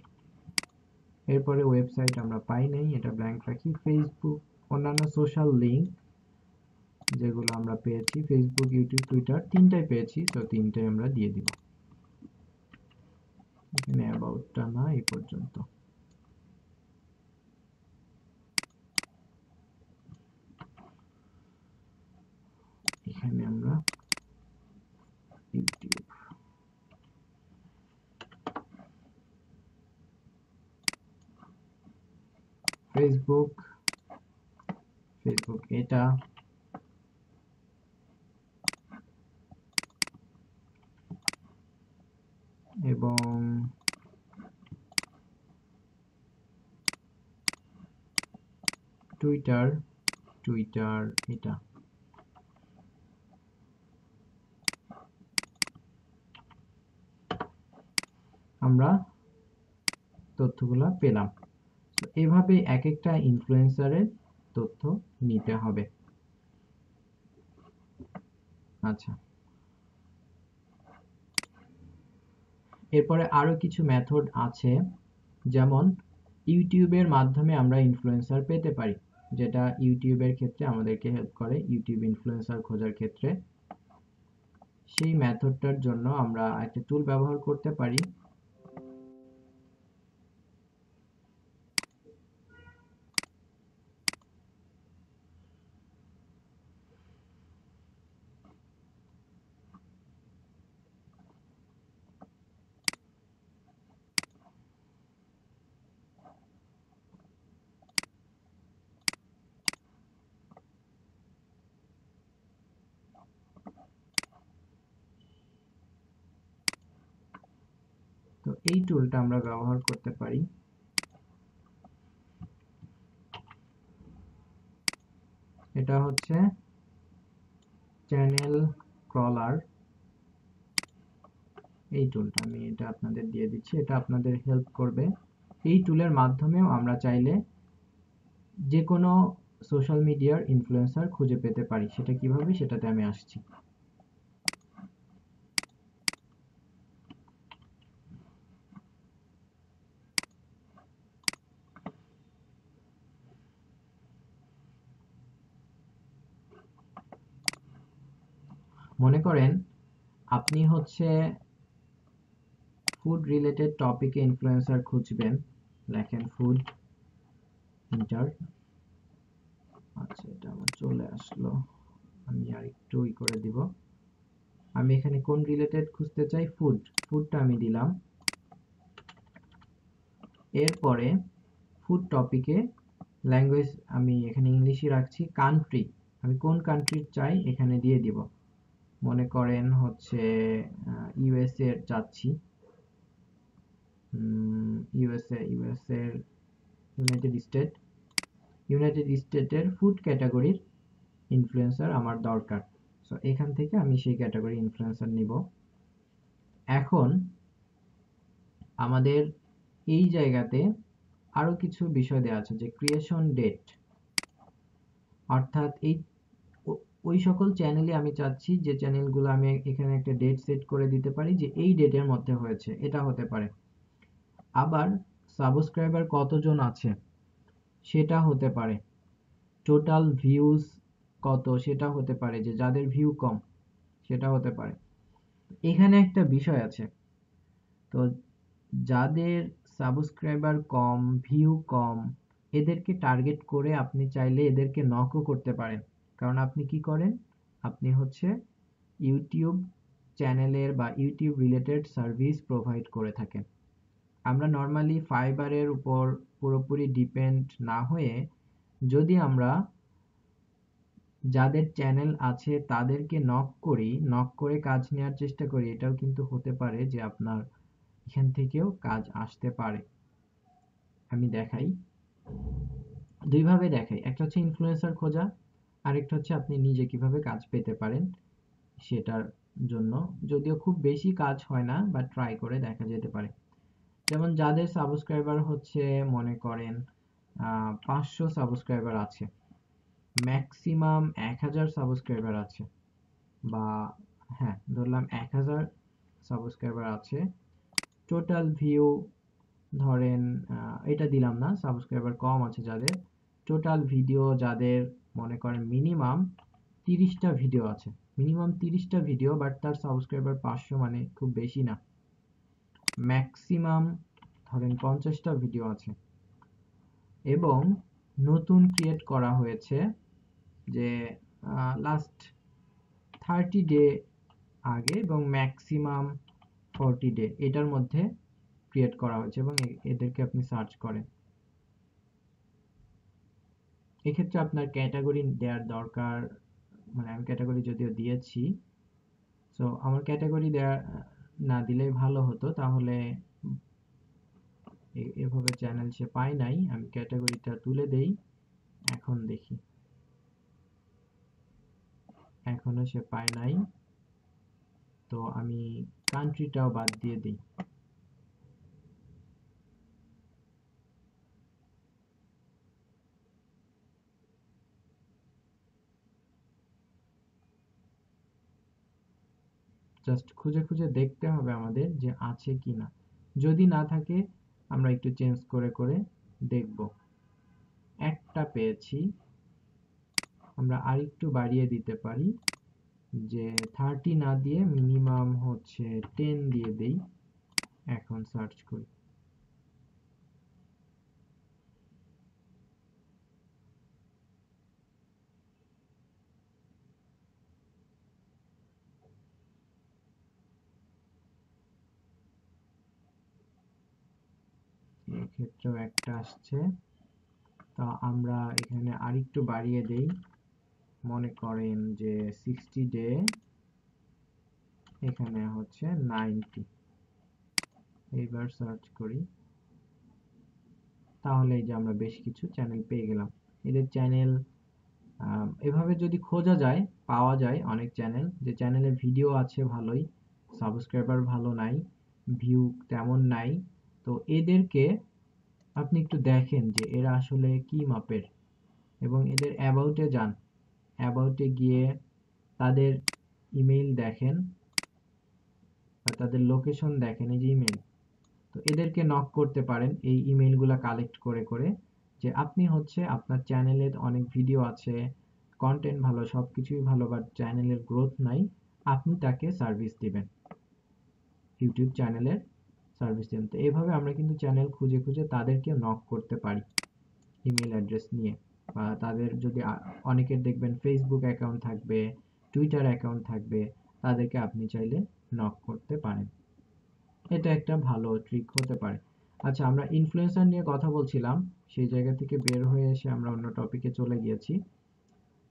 এরপরে ওয়েবসাইট আমরা পাই নাই, এটা ব্ল্যাঙ্ক রাখি। ফেসবুক, অন্যান্য সোশ্যাল লিঙ্ক যেগুলো আমরা পেয়েছি, ফেসবুক, ইউটিউব, টুইটার, তিনটাই পেয়েছি, তো তিনটাই আমরা দিয়ে দিব। এখানে অ্যাবাউটটা না, এই পর্যন্ত। এখানে আমরা ইউটিউব, ফেসবুক এটা, এবং টুইটার এটা। আমরা তথ্যগুলা পেলাম। এভাবে এক একটা ইনফ্লুয়েন্সারের তথ্য নিতে হবে। আচ্ছা, এরপরে আরো কিছু মেথড আছে, যেমন ইউটিউবের মাধ্যমে আমরা ইনফ্লুয়েন্সার পেতে পারি, যেটা ইউটিউবের ক্ষেত্রে আমাদেরকে হেল্প করে ইউটিউব ইনফ্লুয়েন্সার খোঁজার ক্ষেত্রে। সেই মেথডটার জন্য আমরা একটা টুল ব্যবহার করতে পারি। তো এই টুলটা আমরা ব্যবহার করতে পারি। এটা হচ্ছে চ্যানেল ক্রলার, এই টুলটা আমি এটা আপনাদের দিয়ে দিচ্ছি, এটা আপনাদের হেল্প করবে। এই টুলের মাধ্যমেও আমরা চাইলে যে কোনো সোশ্যাল মিডিয়ার ইনফ্লুয়েন্সার খুঁজে পেতে পারি। সেটা কিভাবে, সেটাতে আমি আসছি। মনে করেন আপনি হচ্ছে ফুড রিলেটেড টপিকে ইনফ্লুয়েন্সার খুঁজবেন, লেখেন ফুড ইন্টার। আচ্ছা, এটা আমার চলে আসলো, আমি আর একটু করে দিব। আমি এখানে কোন রিলেটেড খুঁজতে চাই, ফুডটা আমি দিলাম। এরপরে ফুড টপিকে ল্যাঙ্গুয়েজ আমি এখানে ইংলিশই রাখছি। কান্ট্রি, আমি কোন কান্ট্রির চাই এখানে দিয়ে দিব। মনে করেন হচ্ছে ইউএসএ এর চাচ্ছি, ইউএসএ এর ইউনাইটেড স্টেটের ফুড ক্যাটাগরির ইনফ্লুয়েন্সার আমার দরকার। সো এখান থেকে আমি সেই ক্যাটাগরি ইনফ্লুয়েন্সার নিব। এখন আমাদের এই জায়গাতে আরো কিছু বিষয় দেওয়া আছে, যে ক্রিয়েশন ডেট, অর্থাৎ ওই সকল চ্যানেলে আমি চাচ্ছি যে চ্যানেলগুলো আমি এখানে একটা ডেট সেট করে দিতে পারি যে এই ডেটের মধ্যে হয়েছে, এটা হতে পারে। আবার সাবস্ক্রাইবার কতজন আছে সেটা হতে পারে, টোটাল ভিউজ কত সেটা হতে পারে, যে যাদের ভিউ কম সেটা হতে পারে। এখানে একটা বিষয় আছে। তো যাদের সাবস্ক্রাইবার কম, ভিউ কম, এদেরকে টার্গেট করে আপনি চাইলে এদেরকে নকও করতে পারেন। কারণ আপনি কি করেন, আপনি হচ্ছে ইউটিউব চ্যানেলের বা ইউটিউব রিলেটেড সার্ভিস প্রোভাইড করে থাকেন। আমরা নর্মালি ফাইবারের উপর পুরোপুরি ডিপেন্ড না হয়ে যদি আমরা যাদের চ্যানেল আছে তাদেরকে নক করি, নক করে কাজ নেওয়ার চেষ্টা করি, এটাও কিন্তু হতে পারে যে আপনার এখান থেকেও কাজ আসতে পারে। আমি দেখাই, দুইভাবে দেখাই। একটা হচ্ছে ইনফ্লুয়েন্সার খোঁজা, আরেকটা হচ্ছে আপনি নিজে কিভাবে কাজ পেতে পারেন সেটার জন্য। যদিও খুব বেশি কাজ হয় না, বাট ট্রাই করে দেখা যেতে পারে। যেমন যাদের সাবস্ক্রাইবার হচ্ছে মনে করেন 500 সাবস্ক্রাইবার আছে, ম্যাক্সিমাম 1000 সাবস্ক্রাইবার আছে, বা হ্যাঁ ধরলাম 1000 সাবস্ক্রাইবার আছে, টোটাল ভিউ ধরেন এটা দিলাম না, সাবস্ক্রাইবার কম আছে যাদের, টোটাল ভিডিও যাদের মনে করেন মিনিমাম 30টা ভিডিও আছে, মিনিমাম 30টা ভিডিও, বাট তার সাবস্ক্রাইবার 500, মানে খুব বেশি না। ম্যাক্সিমাম ধরেন 50টা ভিডিও আছে, এবং নতুন ক্রিয়েট করা হয়েছে যে লাস্ট 30 ডে আগে, এবং ম্যাক্সিমাম 40 ডে এটার মধ্যে ক্রিয়েট করা হয়েছে, এবং এদেরকে আপনি সার্চ করেন। এক্ষেত্রে আপনার ক্যাটাগরি দেওয়ার দরকার, মানে আমি ক্যাটাগরি যদিও দিয়েছি, সো আমার ক্যাটাগরি দেওয়া না দিলেই ভালো হতো, তাহলে এভাবে চ্যানেল সে পায় নাই, আমি ক্যাটাগরিটা তুলে দেই। এখন দেখি, এখনো সে পায় নাই, তো আমি কান্ট্রিটাও বাদ দিয়ে দিই। জাস্ট খুঁজে খুঁজে দেখতে হবে আমাদের যে আছে কি না। যদি না থাকে আমরা একটু চেঞ্জ করে করে দেখব। একটা পেয়েছি, আমরা আরেকটু বাড়িয়ে দিতে পারি, যে 30 না দিয়ে মিনিমাম হচ্ছে 10 দিয়ে দেই। এখন সার্চ করি। এক্ষেত্রেও একটা আসছে, তা আমরা এখানে আরেকটু বাড়িয়ে দেই, মনে করেন যে 60 ডে, এখানে হচ্ছে 90। এইবার সার্চ করি, তাহলে এই যে আমরা বেশ কিছু চ্যানেল পেয়ে গেলাম। এদের চ্যানেল এভাবে যদি খোঁজা যায়, পাওয়া যায় অনেক চ্যানেল, যে চ্যানেলে ভিডিও আছে ভালোই, সাবস্ক্রাইবার ভালো নাই, ভিউ তেমন নাই। তো এদেরকে আপনি একটু দেখেন যে এরা আসলে কি মাপের, এবং এদের অ্যাবাউটে যান, অ্যাবাউটে গিয়ে তাদের ইমেইল দেখেন বা তাদের লোকেশন দেখেন, এই যে ইমেইল, তো এদেরকে নক করতে পারেন এই ইমেইলগুলা কালেক্ট করে করে, যে আপনি হচ্ছে আপনার চ্যানেলে অনেক ভিডিও আছে, কন্টেন্ট ভালো, সবকিছুই ভালো, বাট চ্যানেলের গ্রোথ নাই, আপনি তাকে সার্ভিস দিবেন, ইউটিউব চ্যানেলের সার্ভিস দিবেন। তো এইভাবে আমরা কিন্তু চ্যানেল খুঁজে খুঁজে তাদেরকে নক করতে পারি ইমেল অ্যাড্রেস নিয়ে। বা তাদের যদি অনেকের দেখবেন ফেসবুক অ্যাকাউন্ট থাকবে, টুইটার অ্যাকাউন্ট থাকবে, তাদেরকে আপনি চাইলে নক করতে পারেন। এটা একটা ভালো ট্রিক হতে পারে। আচ্ছা, আমরা ইনফ্লুয়েন্সার নিয়ে কথা বলছিলাম, সেই জায়গা থেকে বের হয়ে এসে আমরা অন্য টপিকে চলে গিয়েছি।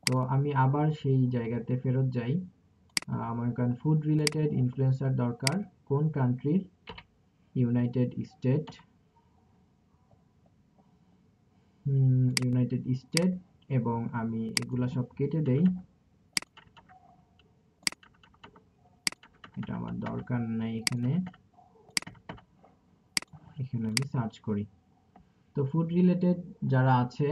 তো আমি আবার সেই জায়গাতে ফেরত যাই। আমার কারণ ফুড রিলেটেড ইনফ্লুয়েন্সার দরকার কোন কান্ট্রির, ইউনাইটেড স্টেট, ইউনাইটেড স্টেট, এবং আমি এগুলা সব কেটে দেই, এটা আমার দরকার নাই। এখানে এখানে আমি সার্চ করি। তো ফুড রিলেটেড যারা আছে,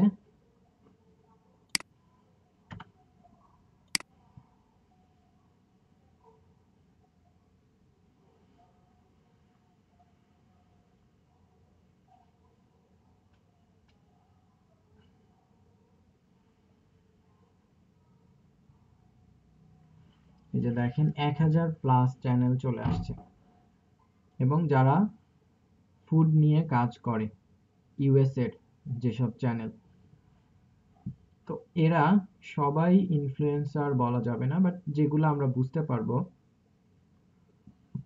এই যে দেখেন 1000+ চ্যানেল চলে আসছে, এবং যারা ফুড নিয়ে কাজ করে, ইউএস এর যেসব চ্যানেল, তো এরা সবাই ইনফ্লুয়েন্সার বলা যাবে না, বাট যেগুলো আমরা বুঝতে পারবো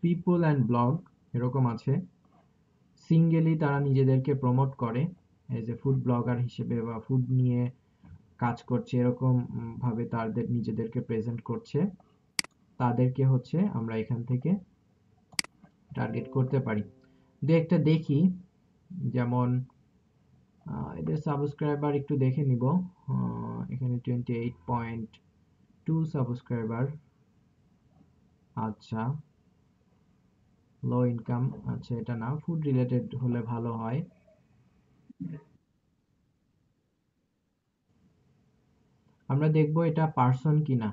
পিপল অ্যান্ড ব্লগ এরকম আছে, সিঙ্গেলি তারা নিজেদেরকে প্রমোট করে এজ এ ফুড ব্লগার হিসেবে, বা ফুড নিয়ে কাজ করছে এরকম ভাবে তাদের নিজেদেরকে প্রেজেন্ট করছে, তাদেরকে হচ্ছে আমরা এখান থেকে টার্গেট করতে পারি। দু একটা দেখি, যেমন এদের সাবস্ক্রাইবার একটু দেখে নিব। এখানে 28.2 সাবস্ক্রাইবার। আচ্ছা, লো ইনকাম, আচ্ছা এটা না, ফুড রিলেটেড হলে ভালো হয়। আমরা দেখব এটা পার্সন কিনা,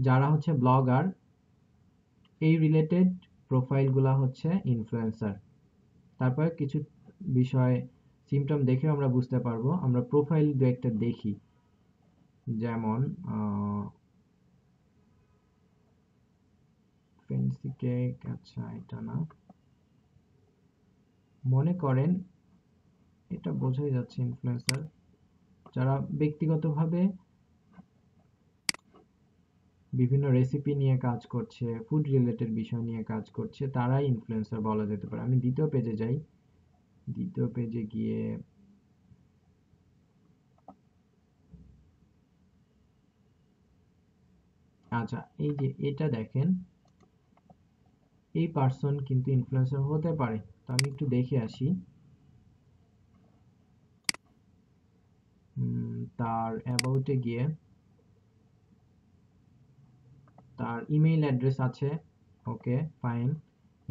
যারা হচ্ছে ব্লগার এই রিলেটেড প্রোফাইলগুলা হচ্ছে ইনফ্লুয়েন্সার। তারপরে কিছু বিষয় সিমটম দেখে আমরা বুঝতে পারবো। আমরা প্রোফাইল দু একটা দেখি, যেমন ফ্যান্সি কেক, আচ্ছা এটা না, মনে করেন এটা বোঝাই যাচ্ছে ইনফ্লুয়েন্সার যারা ব্যক্তিগতভাবে বিভিন্ন রেসিপি নিয়ে কাজ করছে, ফুড রিলেটেড বিষয় নিয়ে কাজ করছে, তারাই ইনফ্লুয়েন্সার বলা যেতে পারে। আমি দ্বিতীয় পেজে যাই, দ্বিতীয় পেজে গিয়ে আচ্ছা এই যে এটা দেখেন, এই পার্সন কিন্তু ইনফ্লুয়েন্সার হতে পারে। তো আমি একটু দেখে আসি। তার অ্যাবাউটে গিয়ে তার ইমেইল অ্যাড্রেস আছে, ওকে ফাইন,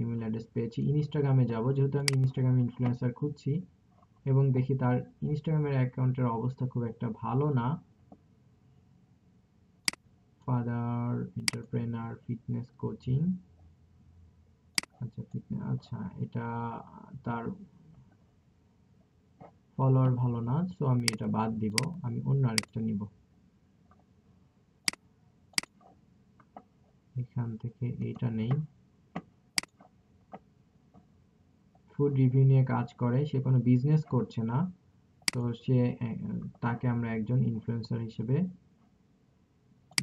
ইমেইল অ্যাড্রেস পেয়েছি। ইনস্টাগ্রামে যাব, যেহেতু আমি ইনস্টাগ্রামে ইনফ্লুয়েন্সার খুঁজছি, এবং দেখি তার ইনস্টাগ্রামের অ্যাকাউন্টের অবস্থা খুব একটা ভালো না। ফাদার এন্টারপ্রেনার ফিটনেস কোচিং, আচ্ছা ফিটনেস, আচ্ছা এটা তার ফলোয়ার ভালো না, সো আমি এটা বাদ দিব, আমি অন্য আরেকটা নিব। এখান থেকে এইটা নেই। ফুড রিভিউ নিয়ে কাজ করে, সে কোনো বিজনেস করছে না, তো সে তাকে আমরা একজন ইনফ্লুয়েন্সার হিসেবে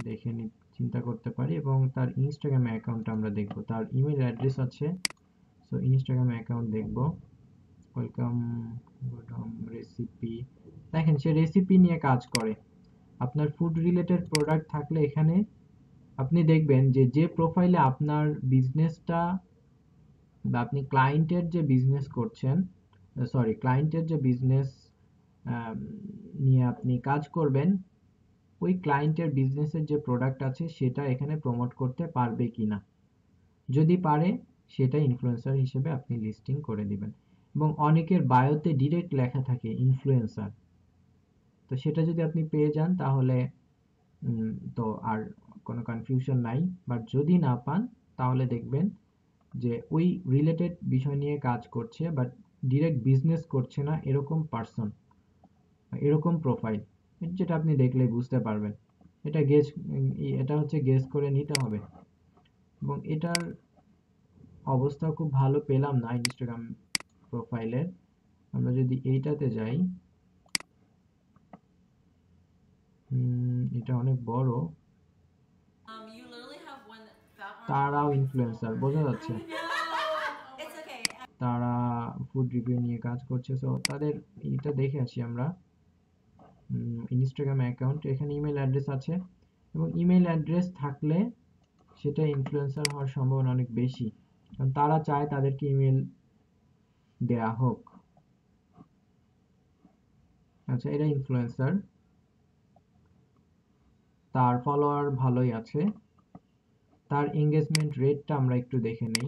দেখে চিন্তা করতে পারি। এবং তার ইনস্টাগ্রাম অ্যাকাউন্ট আমরা দেখব, তার ইমেল অ্যাড্রেস আছে, সো ইনস্টাগ্রাম অ্যাকাউন্ট দেখব। ওয়েলকাম গুডম রেসিপি, দেখেন সে রেসিপি নিয়ে কাজ করে। আপনার ফুড রিলেটেড প্রোডাক্ট থাকলে এখানে আপনি দেখবেন যে যে প্রোফাইলে আপনার বিজনেসটা, বা আপনি ক্লায়েন্টের যে বিজনেস করছেন, সরি ক্লায়েন্টের যে বিজনেস নিয়ে আপনি কাজ করবেন, ওই ক্লায়েন্টের বিজনেসের যে প্রোডাক্ট আছে সেটা এখানে প্রমোট করতে পারবে কিনা। যদি পারে, সেটা ইনফ্লুয়েন্সার হিসেবে আপনি লিস্টিং করে দিবেন। এবং অনেকের বায়োতে ডিরেক্ট লেখা থাকে ইনফ্লুয়েন্সার, তো সেটা যদি আপনি পেয়ে যান তাহলে তো আর কোনো কনফিউশন নাই। বাট যদি না পান, তাহলে দেখবেন যে ওই রিলেটেড বিষয় নিয়ে কাজ করছে বাট ডিরেক্ট বিজনেস করছে না, এরকম পার্সন, এরকম প্রোফাইল, যেটা আপনি দেখলেই বুঝতে পারবেন। এটা গেস, এটা হচ্ছে গেস করে নিতে হবে। এবং এটার অবস্থা খুব ভালো পেলাম না ইনস্টাগ্রাম প্রোফাইলের। আমরা যদি এইটাতে যাই, এটা অনেক বড়, তারাও ইনফ্লুয়েন্সার বোঝা যাচ্ছে, তারা ফুড রিভিউ নিয়ে কাজ করছে। সো তাদের এটা দেখে আসি আমরা। ইনস্টাগ্রাম অ্যাকাউন্ট, এখানে ইমেল অ্যাড্রেস আছে, এবং ইমেল অ্যাড্রেস থাকলে সেটা ইনফ্লুয়েন্সার হওয়ার সম্ভাবনা অনেক বেশি, কারণ তারা চায় তাদেরকে ইমেল দেয়া হোক। আচ্ছা এটা ইনফ্লুয়েন্সার, তার ফলোয়ার ভালোই আছে। তার এঙ্গেজমেন্ট রেটটা আমরা একটু দেখে নেই।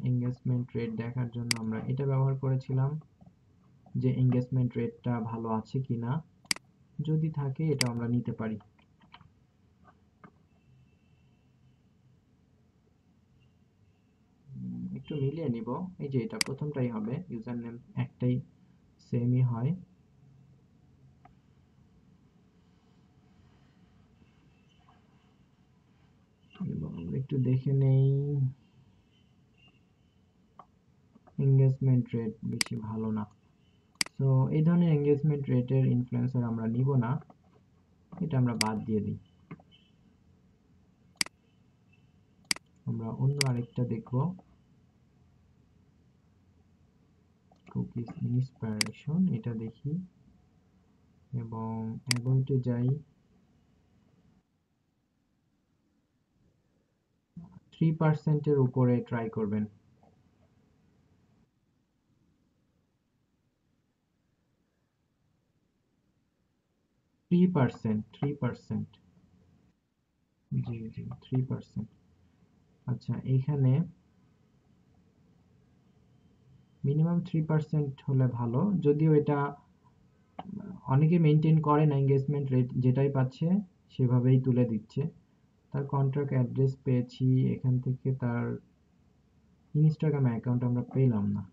এঙ্গেজমেন্ট রেট দেখার জন্য আমরা এটা ব্যবহার করেছিলাম, যে এঙ্গেজমেন্ট রেটটা ভালো আছে কিনা, যদি থাকে এটা আমরা নিতে পারি। একটু মিলিয়ে নিব, এই যে এটা প্রথমটাই হবে, ইউজার নেম একটাই, সেমই হয়। একটু দেখে নেই। এঙ্গেজমেন্ট রেট বেশি ভালো না, তো এই ধরনের এঙ্গেজমেন্ট রেটের ইনফ্লুয়েন্সার আমরা নিব না, এটা আমরা বাদ দিয়ে দিই। আমরা অন্য আরেকটা দেখব, কুকিজ ইন্সপিরেশন, এটা দেখি এবং অ্যাবাউটে যাই। 3% এর উপরে ট্রাই করবেন। 3%, 3%। জি জি, 3%। আচ্ছা, এখানে মিনিমাম 3% হলে ভালো, যদিও এটা অনেকে মেনটেন করে না, এঙ্গেজমেন্ট রেট যেটাই পাচ্ছে সেভাবেই তুলে দিচ্ছে। তার কন্ট্রাক্ট অ্যাড্রেস পেয়েছি, এখান থেকে তার ইনস্টাগ্রাম অ্যাকাউন্ট আমরা পেলাম না।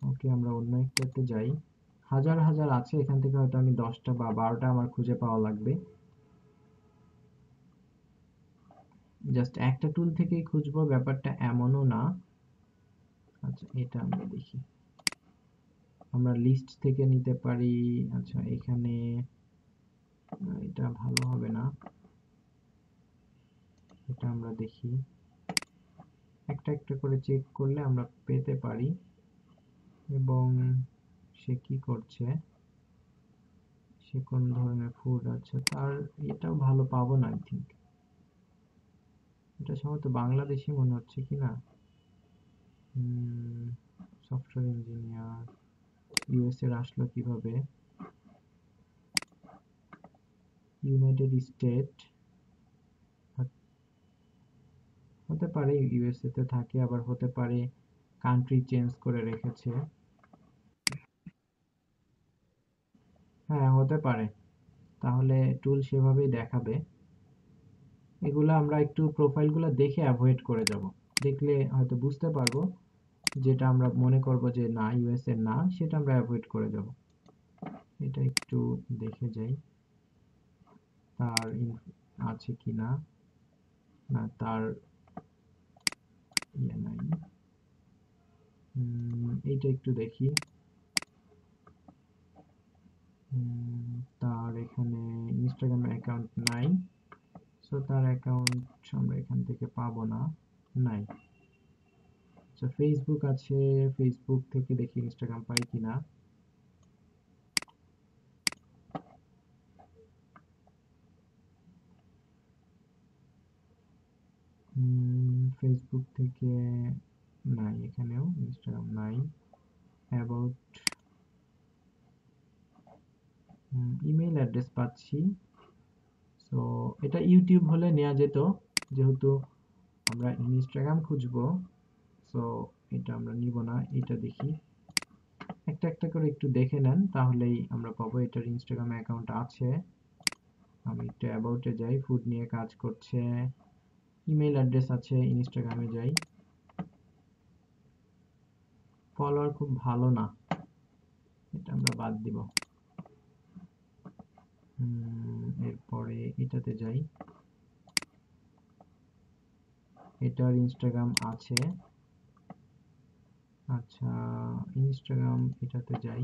ওকে, আমরা অন্য একটাতে যাই। হাজার হাজার আছে, এখান থেকে হয়তো আমি 10টা বা 12টা আমার খুঁজে পাওয়া লাগবে। জাস্ট একটা টুল থেকেই খুঁজবো, ব্যাপারটা এমনও না। আচ্ছা, এটা আমরা দেখি, আমরা লিস্ট থেকে নিতে পারি। আচ্ছা, এখানে এটা ভালো হবে না, এটা আমরা দেখি। একটা একটা করে চেক করলে আমরা পেতে পারি। এবং সে কি করছে, সে কোন ধরনের ফুড, আচ্ছা তার এটাও ভালো পাবো না আই থিঙ্ক। এটা সম্ভবত বাংলাদেশি মনে হচ্ছে, কি না? সফটওয়্যার ইঞ্জিনিয়ার, ইউএস এর আসলো কিভাবে? ইউনাইটেড স্টেট হতে পারে, ইউএসএ তে থাকে, আবার হতে পারে কান্ট্রি চেঞ্জ করে রেখেছে। হ্যাঁ, হতে পারে, তাহলে টুল সেভাবেই দেখাবে। এগুলো আমরা একটু প্রোফাইলগুলো দেখে অ্যাভয়েড করে যাব, দেখলে হয়তো বুঝতে পারবো, যেটা আমরা মনে করব যে না ইউএসএ না, সেটা আমরা অ্যাভয়েড করে যাব। এটা একটু দেখে যাই তার আছে কিনা। না, তার ইয়ে নাই। এইটা একটু দেখি। তার এখানে ইনস্টাগ্রাম অ্যাকাউন্ট নাই, সো তার অ্যাকাউন্ট আমরা এখান থেকে পাবো না, নাই। আচ্ছা, ফেসবুক আছে, ফেসবুক থেকে দেখি ইনস্টাগ্রাম পাই কিনা। ফেসবুক থেকে নাই, এখানেও ইনস্টাগ্রাম নাই। অ্যাবাউট, ইমেল অ্যাড্রেস পাচ্ছি। সো এটা ইউটিউব হলে নেওয়া যেত, যেহেতু আমরা ইনস্টাগ্রাম খুঁজবো, সো এটা আমরা নিব না। এটা দেখি, একটা একটা করে একটু দেখে নেন, তাহলেই আমরা পাবো এটার ইনস্টাগ্রাম অ্যাকাউন্ট আছে। আমি একটু অ্যাবাউটে যাই, ফুড নিয়ে কাজ করছে, ইমেল অ্যাড্রেস আছে, ইনস্টাগ্রামে যাই। ফলোয়ার খুব ভালো না, এটা আমরা বাদ দিব। এরপরে এটাতে যাই, এটার ইনস্টাগ্রাম আছে। আচ্ছা, ইনস্টাগ্রাম এটাতে যাই,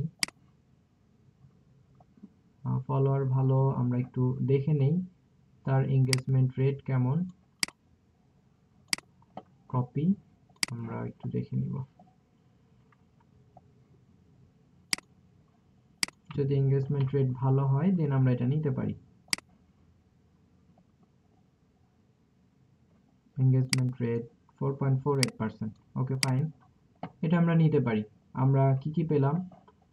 ফলোয়ার ভালো, আমরা একটু দেখে নেই তার এঙ্গেজমেন্ট রেট কেমন। কপি, আমরা একটু দেখে নিব, যদি এঙ্গেজমেন্ট রেট ভালো হয় দেন আমরা এটা নিতে পারি। এঙ্গেজমেন্ট রেট 4.48%, ওকে ফাইন, এটা আমরা নিতে পারি। আমরা কি কি পেলাম,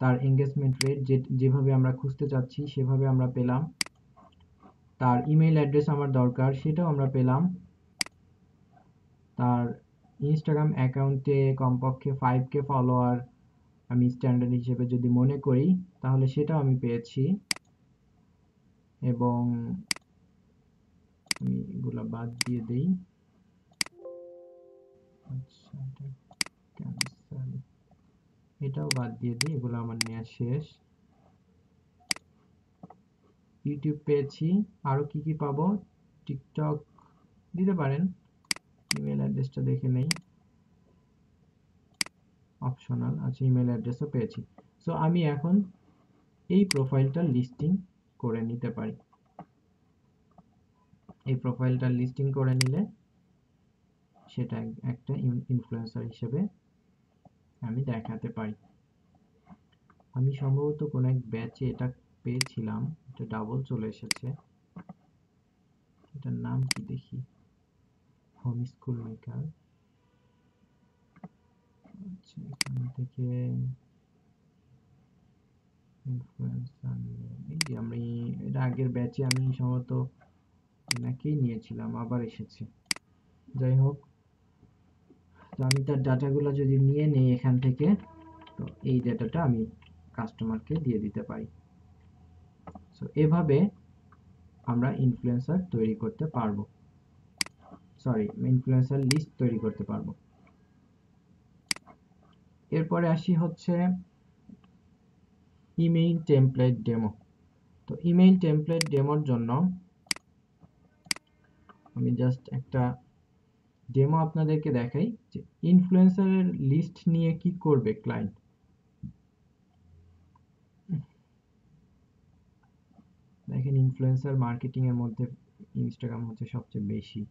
তার এঙ্গেজমেন্ট রেট যেভাবে আমরা খুঁজতে চাচ্ছি সেভাবে আমরা পেলাম। তার ইমেল অ্যাড্রেস আমার দরকার, সেটাও আমরা পেলাম। তার ইনস্টাগ্রাম অ্যাকাউন্টে কমপক্ষে 5K ফলোয়ার আমি স্ট্যান্ডার্ড হিসেবে যদি মনে করি, তাহলে সেটাও আমি পেয়েছি। এবং আমি এগুলা বাদ দিয়ে দেই। আচ্ছা, এটা ক্যান্সেল, এটাও বাদ দিয়ে দিই, এগুলো আমার নেওয়া শেষ। ইউটিউব পেয়েছি, আরো কি কি পাবো? টিকটক দিতে পারেন, ইমেল অ্যাড্রেসটা দেখে নেই, অপশনাল। আচ্ছা, ইমেল অ্যাড্রেসও পেয়েছি। সো আমি এখন এই প্রোফাইলটা লিস্টিং করে নিতে পারি। এই প্রোফাইলটা লিস্টিং করে নিলে সেটা একটা ইনফ্লুয়েন্সার হিসেবে আমি দেখাতে পারি। আমি সম্ভবত কোন এক ব্যাচে এটা পেয়েছিলাম, এটা ডাবল চলে এসেছে। এটার নাম কি দেখি, হোম স্কুল মেকার। আচ্ছা, এখান থেকে ইনফ্লুয়েন্সার, এই যে আমি এটা আগের ব্যাচে আমি সম্ভবত এনাকেই নিয়েছিলাম, আবার এসেছে। যাই হোক, তো আমি তার ডাটাগুলো যদি নিয়ে নেই এখান থেকে, তো এই ডাটাটা আমি কাস্টমারকে দিয়ে দিতে পারি। সো এভাবে আমরা ইনফ্লুয়েন্সার তৈরি করতে পারবো, সরি, ইনফ্লুয়েন্সার লিস্ট তৈরি করতে পারবো। এরপরে আসি হচ্ছে ইমেইল টেমপ্লেট ডেমো। তো ইমেইল টেমপ্লেট ডেমোর জন্য আমি জাস্ট একটা ডেমো আপনাদেরকে দেখাই যে ইনফ্লুয়েন্সারের লিস্ট নিয়ে কি করবে ক্লায়েন্ট। দেখেন, ইনফ্লুয়েন্সার মার্কেটিং এর মধ্যে ইনস্টাগ্রাম হচ্ছে সবচেয়ে বেশি,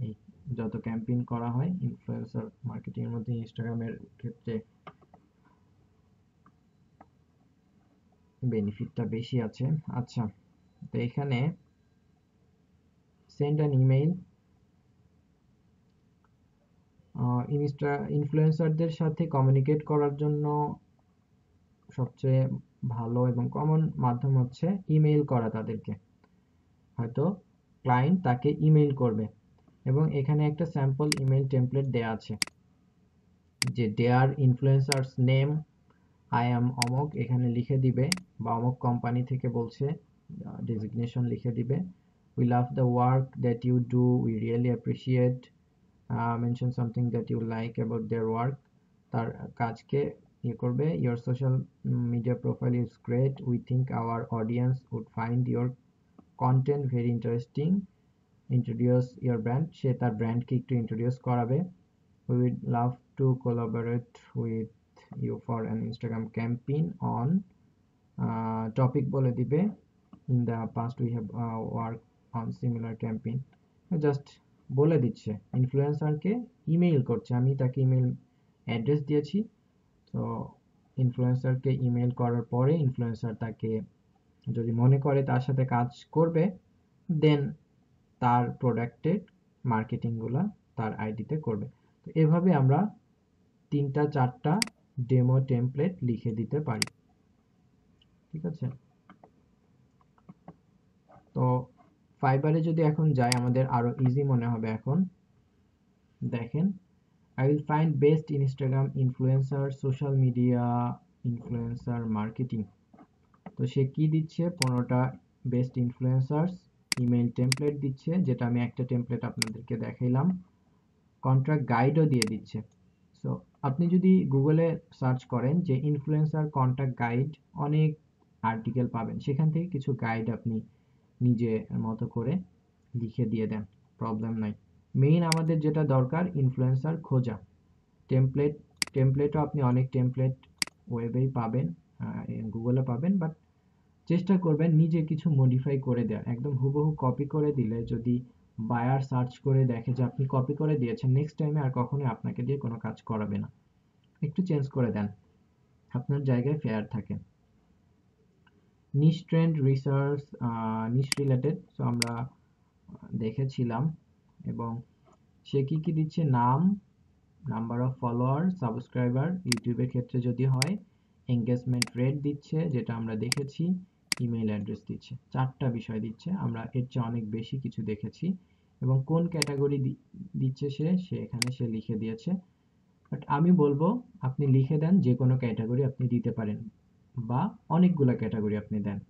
এই যত ক্যাম্পেইন করা হয় ইনফ্লুয়েন্সার মার্কেটিং এর মধ্যে ইনস্টাগ্রামের ক্ষেত্রে বেনিফিটটা বেশি আছে। আচ্ছা, তো এখানে সেন্ড অ্যান ইমেইল, ইনফ্লুয়েন্সারদের সাথে কমিউনিকেট করার জন্য সবচেয়ে ভালো এবং কমন মাধ্যম হচ্ছে ইমেইল করা তাদেরকে। হয়তো ক্লায়েন্ট তাকে ইমেইল করবে এবং এখানে একটা স্যাম্পল ইমেইল টেমপ্লেট দেয়া আছে যে দেয়ার ইনফ্লুয়েন্সার্স নেম, আই অ্যাম অমুক এখানে লিখে দিবে, বা অমুক কোম্পানি থেকে বলছে ডেজিগনেশন লিখে দিবে। We love the work that you do, we really appreciate, mention something that you like about their work. তার কাজকে ইয়ে করবে, your social media profile is great, we think our audience would find your content very interesting, introduce your brand. সে তার ব্র্যান্ডকে একটু introduce করাবে। We would love to collaborate with you for an Instagram campaign on topic বলে দিবে, in the past we have worked on similar campaign। Just বলে দিচ্ছে, ইনফ্লুয়েন্সারকে email করছে, আমি তাকে ইমেইল অ্যাড্রেস দিয়েছি। তো ইনফ্লুয়েন্সারকে ইমেইল করার পরে ইনফ্লুয়েন্সার তাকে যদি মনে করে তার সাথে কাজ করবে, দেন তার প্রোডাক্টের মার্কেটিংগুলা তার আইডিতে করবে। তো এভাবে আমরা 3-4টা ডেমো টেমপ্লেট লিখে দিতে পারি। ঠিক আছে, তো ফাইবারে যদি এখন যাই আমাদের আরো ইজি মনে হবে। এখন দেখেন, I will find best Instagram influencer, social media influencer marketing। তো সে কি দিচ্ছে, 15টা বেস্ট ইনফ্লুয়েন্সার্স, ইমেইল টেমপ্লেট দিচ্ছে, যেটা আমি একটা টেমপ্লেট আপনাদেরকে দেখাইলাম, কন্ট্রাক্ট গাইডও দিয়ে দিচ্ছে। সো আপনি যদি গুগলে সার্চ করেন যে ইনফ্লুয়েন্সার কন্ট্যাক্ট গাইড, অনেক আর্টিকেল পাবেন, সেখান থেকে কিছু গাইড আপনি নিজের মতো করে লিখে দিয়ে দেন, প্রবলেম নাই। মেইন আমাদের যেটা দরকার ইনফ্লুয়েন্সার খোঁজা। টেমপ্লেট, টেমপ্লেটও আপনি অনেক টেমপ্লেট ওয়েবেই পাবেন, গুগলে পাবেন, বাট চেষ্টা করবেন নিজে কিছু মডিফাই করে দেওয়ার। একদম হুবহু কপি করে দিলে যদি বায়ার সার্চ করে দেখে যে আপনি কপি করে দিয়েছেন, নেক্সট টাইমে আর কখনোই আপনাকে দিয়ে কোনো কাজ করাবে না। একটু চেঞ্জ করে দেন, আপনার জায়গায় ফেয়ার থাকেন। নিশ ট্রেন্ড রিসার্চ, নিশ রিলেটেড, সো আমরা দেখেছিলাম। এবং সে কি কি দিচ্ছে, নাম, নাম্বার অফ ফলোয়ার, সাবস্ক্রাইবার, ইউটিউবের ক্ষেত্রে যদি হয়, এঙ্গেজমেন্ট রেট দিচ্ছে যেটা আমরা দেখেছি, ইমেইল অ্যাড্রেস দিচ্ছে, 4টা বিষয় দিচ্ছে। আমরা এর চেয়ে অনেক বেশি কিছু দেখেছি। এবং কোন ক্যাটাগরি দিচ্ছে সে এখানে সে লিখে দিয়েছে। বাট আমি বলবো আপনি লিখে দেন যে কোনো ক্যাটাগরি আপনি দিতে পারেন, বা অনেকগুলো ক্যাটাগরি আপনি দেন।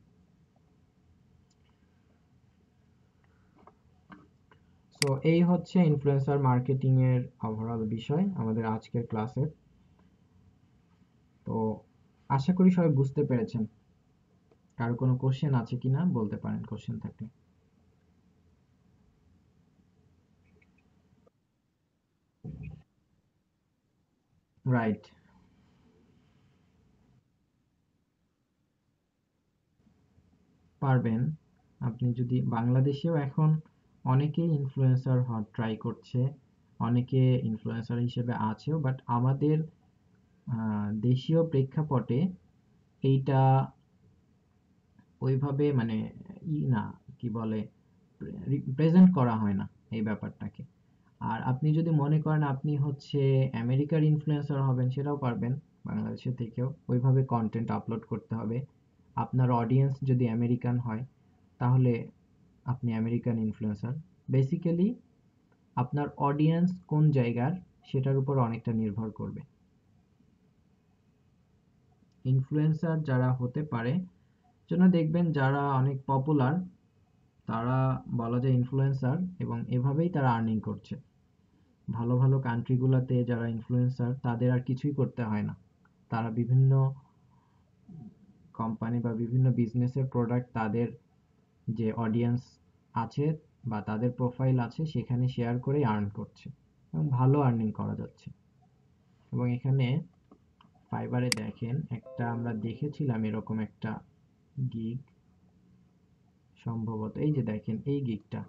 সো এই হচ্ছে ইনফ্লুয়েন্সার মার্কেটিং এর ওভারঅল বিষয় আমাদের আজকের ক্লাসের। তো আশা করি সবাই বুঝতে পেরেছেন। কারো কোনো কোশ্চেন আছে কিনা বলতে পারেন, কোশ্চেন থাকলে। রাইট। পারবেন। আপনি যদি বাংলাদেশেও এখন অনেকেই ইনফ্লুয়েন্সার হওয়ার ট্রাই করছে, অনেকে ইনফ্লুয়েন্সার হিসেবে আছেও, বাট আমাদের দেশীয় প্রেক্ষাপটে এইটা ওইভাবে মানে না, কি বলে, প্রেজেন্ট করা হয় না এই ব্যাপারটাকে। আর আপনি যদি মনে করেন আপনি হচ্ছে আমেরিকার ইনফ্লুয়েন্সার হবেন, সেটাও পারবেন। বাংলাদেশে থেকেও ওইভাবে কন্টেন্ট আপলোড করতে হবে। আপনার অডিয়েন্স যদি আমেরিকান হয়, তাহলে আপনি আমেরিকান ইনফ্লুয়েন্সার। বেসিক্যালি আপনার অডিয়েন্স কোন জায়গার, সেটার উপর অনেকটা নির্ভর করবে। ইনফ্লুয়েন্সার যারা হতে পারে, জন্য দেখবেন যারা অনেক পপুলার, তারা বলা যায় ইনফ্লুয়েন্সার, এবং এভাবেই তারা আর্নিং করছে। ভালো ভালো কান্ট্রিগুলোতে যারা ইনফ্লুয়েন্সার, তাদের আর কিছুই করতে হয় না। তারা বিভিন্ন কোম্পানি বা বিভিন্ন বিজনেসের প্রোডাক্ট তাদের যে অডিয়েন্স আছে বা তাদের প্রোফাইল আছে সেখানে শেয়ার করে আর্ন করছে, এবং ভালো আর্নিং করা যাচ্ছে। এবং এখানে ফাইবারে দেখেন, একটা আমরা দেখেছিলাম এরকম একটা গিগ, সম্ভবত এই যে দেখেন এই গিগটা,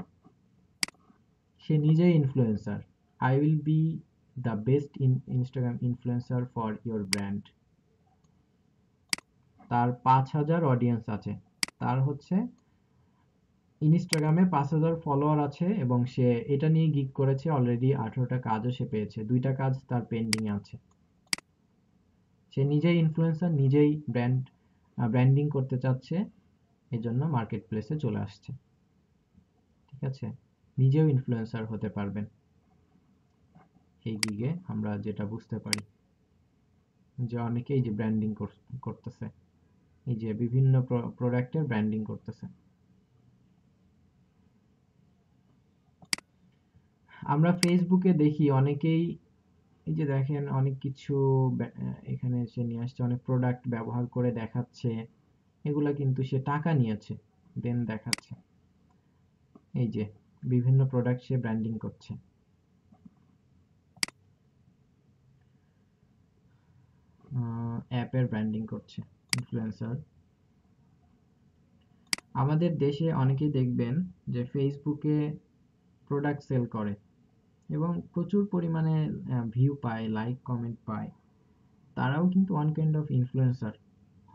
সে নিজেই influencer. I will be the best Instagram influencer for your brand. তার 5,000 অডিয়েন্স আছে। তার হচ্ছে ইনস্টাগ্রামে 5,000 ফলোয়ার আছে, এবং সে এটা নিয়ে গিগ করেছে অলরেডি। 18টা কাজও সে পেয়েছে, 2টা কাজ তার পেন্ডিং আছে। সে নিজেই ইনফ্লুয়েন্সার, নিজেই ব্র্যান্ডিং করতে চাচ্ছে, এজন্য মার্কেট প্লেসে চলে আসছে। ঠিক আছে, নিজেও ইনফ্লুয়েন্সার হতে পারবেন এই গিগে। আমরা যেটা বুঝতে পারি যে অনেকেই যে ব্র্যান্ডিং করতেছে, এই যে বিভিন্ন প্রোডাক্টের ব্র্যান্ডিং করতেছে। আমরা ফেসবুকে দেখি অনেকেই, এই যে দেখেন অনেক কিছু এখানে সে নিয়ে আসছে, অনেক প্রোডাক্ট ব্যবহার করে দেখাচ্ছে, এগুলা কিন্তু সে টাকা নিয়েছে, দেন দেখাচ্ছে। এই যে বিভিন্ন প্রোডাক্ট সে ব্র্যান্ডিং করছে, অ্যাপের ব্র্যান্ডিং করছে ইনফ্লুয়েন্সার। আমাদের দেশে অনেকেই দেখবেন যে ফেসবুকে প্রোডাক্ট সেল করে এবং প্রচুর পরিমাণে ভিউ পায়, লাইক কমেন্ট পায়। তারাও কিন্তু ওয়ান কাইন্ড অফ ইনফ্লুয়েন্সার।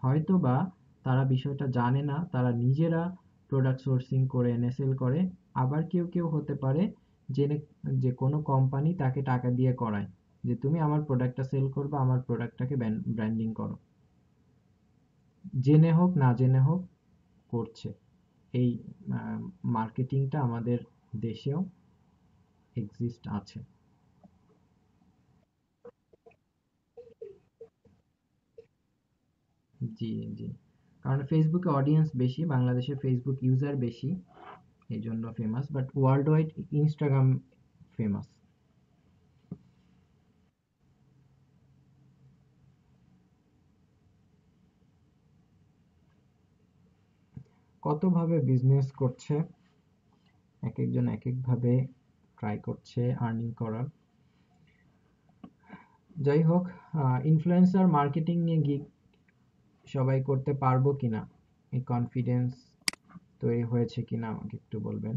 হয়তো বা তারা বিষয়টা জানে না, তারা নিজেরা প্রোডাক্ট সোর্সিং করে এনে সেল করে। আবার কেউ কেউ হতে পারে জেনে, যে কোনো কোম্পানি তাকে টাকা দিয়ে করায় যে তুমি আমার প্রোডাক্টটা সেল করবে, আমার প্রোডাক্টটাকে ব্র্যান্ডিং করো। জেনে হোক না জেনে হোক করছে। এই মার্কেটিংটা আমাদের দেশেও এক্সিস্ট আছে। জি, জি। কারণ ফেসবুকে অডিয়েন্স বেশি, বাংলাদেশে ফেসবুক ইউজার বেশি, এই জন্য famous. But world wide Instagram famous. কতভাবে বিজনেস করছে, এক একজন এক একভাবে ট্রাই করছে আর্নিং করার। যাই হোক, ইনফ্লুয়েন্সার মার্কেটিং নিয়ে গিগ সবাই করতে পারবো কিনা, এই কনফিডেন্স তৈরি হয়েছে কিনা আমাকে একটু বলবেন।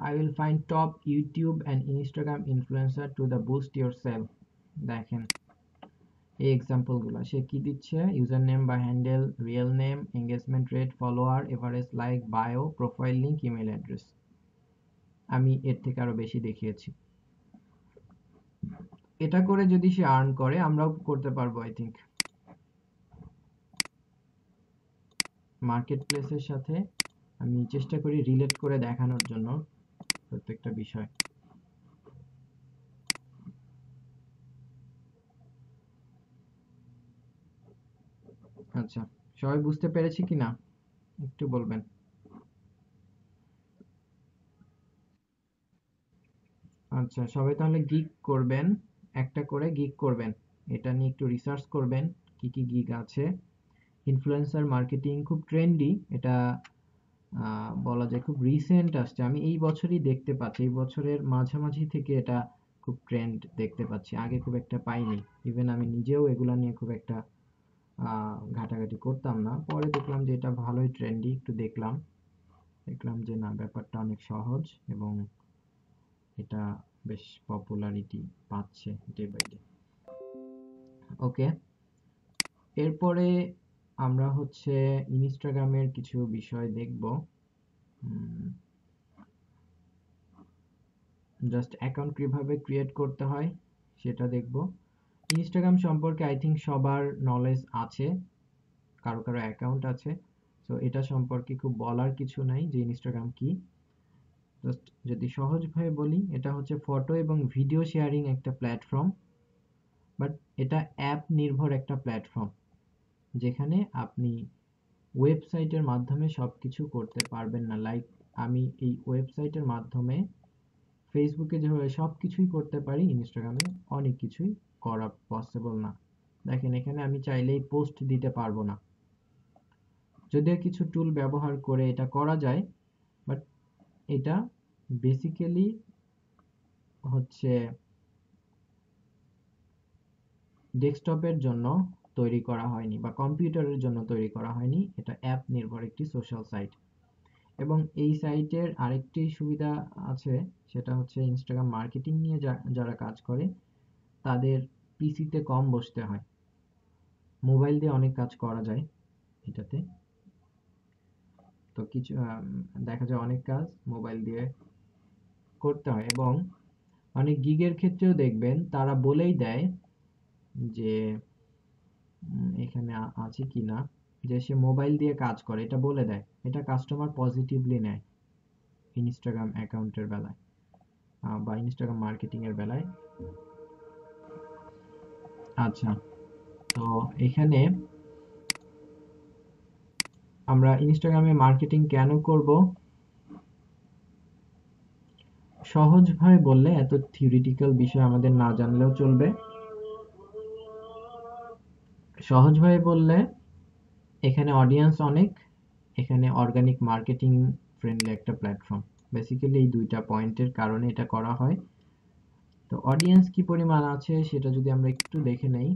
I will find top YouTube and Instagram influencer to the boost your sale. দেখেন এই এক্সাম্পল গুলা সে কি দিচ্ছে, ইউজার নেম বা handle, real name, engagement rate, follower, average like, bio, profile link, email address. আমি এর থেকে আরো বেশি দেখিয়েছি। এটা করে যদি সে আর্ন করে, আমরাও করতে পারবো আই থিঙ্ক। মার্কেট প্লেসের সাথে আমি চেষ্টা করি রিলেট করে দেখানোর জন্য প্রত্যেকটা বিষয়। আচ্ছা, সবাই বুঝতে পেরেছি কিনা একটু বলবেন। আচ্ছা, সবাই তাহলে গিগ করবেন, একটা করে গিগ করবেন। এটা নিয়ে একটু রিসার্চ করবেন কি কি গিগ আছে। ইনফ্লুয়েন্সার মার্কেটিং খুব ট্রেন্ডি, এটা বলা যায় খুব রিসেন্ট আসছে। আমি এই বছরই দেখতে পাচ্ছি, এই বছরের মাঝামাঝি থেকে এটা খুব ট্রেন্ড দেখতে পাচ্ছি, আগে খুব একটা পাইনি। ইভেন আমি নিজেও এগুলা নিয়ে খুব একটা ঘাটাঘাটি করতাম না, পরে দেখলাম যে এটা ভালোই ট্রেন্ডি, একটু দেখলাম, দেখলাম যে না, ব্যাপারটা অনেক সহজ এবং এটা বেশ পপুলারিটি পাচ্ছে ডে বাই ডে। ওকে, এরপরে আমরা হচ্ছে ইনস্টাগ্রামের কিছু বিষয় দেখব। জাস্ট অ্যাকাউন্ট কিভাবে ক্রিয়েট করতে হয় সেটা দেখব। ইনস্টাগ্রাম সম্পর্কে আই থিঙ্ক সবার নলেজ আছে, কারো কারো অ্যাকাউন্ট আছে, তো এটা সম্পর্কে খুব বলার কিছু নাই যে ইনস্টাগ্রাম কি। জাস্ট যদি সহজভাবে বলি, এটা হচ্ছে ফটো এবং ভিডিও শেয়ারিং একটা প্ল্যাটফর্ম, বাট এটা অ্যাপ নির্ভর একটা প্ল্যাটফর্ম, যেখানে আপনি ওয়েবসাইটের মাধ্যমে সবকিছু করতে পারবেন না। লাইক আমি এই ওয়েবসাইটের মাধ্যমে ফেসবুকে যেভাবে সবকিছুই করতে পারি, ইনস্টাগ্রামে অনেক কিছুই করা পসিবল না। দেখেন, এখানে আমি চাইলেই পোস্ট দিতে পারবো না, যদিও কিছু টুল ব্যবহার করে এটা করা যায়, বাট এটা বেসিক্যালি হচ্ছে ডেস্কটপের জন্য তৈরি করা হয়নি বা কম্পিউটারের জন্য তৈরি করা হয়নি, এটা অ্যাপ নির্ভর একটি সোশ্যাল সাইট। এবং এই সাইটের আরেকটি সুবিধা আছে, সেটা হচ্ছে ইনস্টাগ্রাম মার্কেটিং নিয়ে যারা কাজ করে তাদের পিসিতে কম বসতে হয়, মোবাইল দিয়ে অনেক কাজ করা যায় এটাতে। তো কিছু দেখা যায় অনেক কাজ মোবাইল দিয়ে করতে হয়, এবং অনেক গিগের ক্ষেত্রেও দেখবেন তারা বলেই দেয় যে এখানে আছে কিনা, যে সে মোবাইল দিয়ে কাজ করে, এটা বলে দেয়, এটা কাস্টমার পজিটিভলি নেয় ইনস্টাগ্রাম অ্যাকাউন্টের বেলায় বা ইনস্টাগ্রাম মার্কেটিং এর বেলায়। আচ্ছা, তো এখানে আমরা ইনস্টাগ্রামে মার্কেটিং কেন করব, সহজভাবে বললে, এত থিওরিটিক্যাল বিষয় আমাদের না জানলেও চলবে। সহজভাবে বললে, এখানে অডিয়েন্স অনেক, এখানে অর্গানিক মার্কেটিং ফ্রেন্ডলি একটা প্ল্যাটফর্ম। বেসিক্যালি এই দুইটা পয়েন্টের কারণে এটা করা হয়। তো অডিয়েন্স কি পরিমাণ আছে সেটা যদি আমরা একটু দেখে নেই।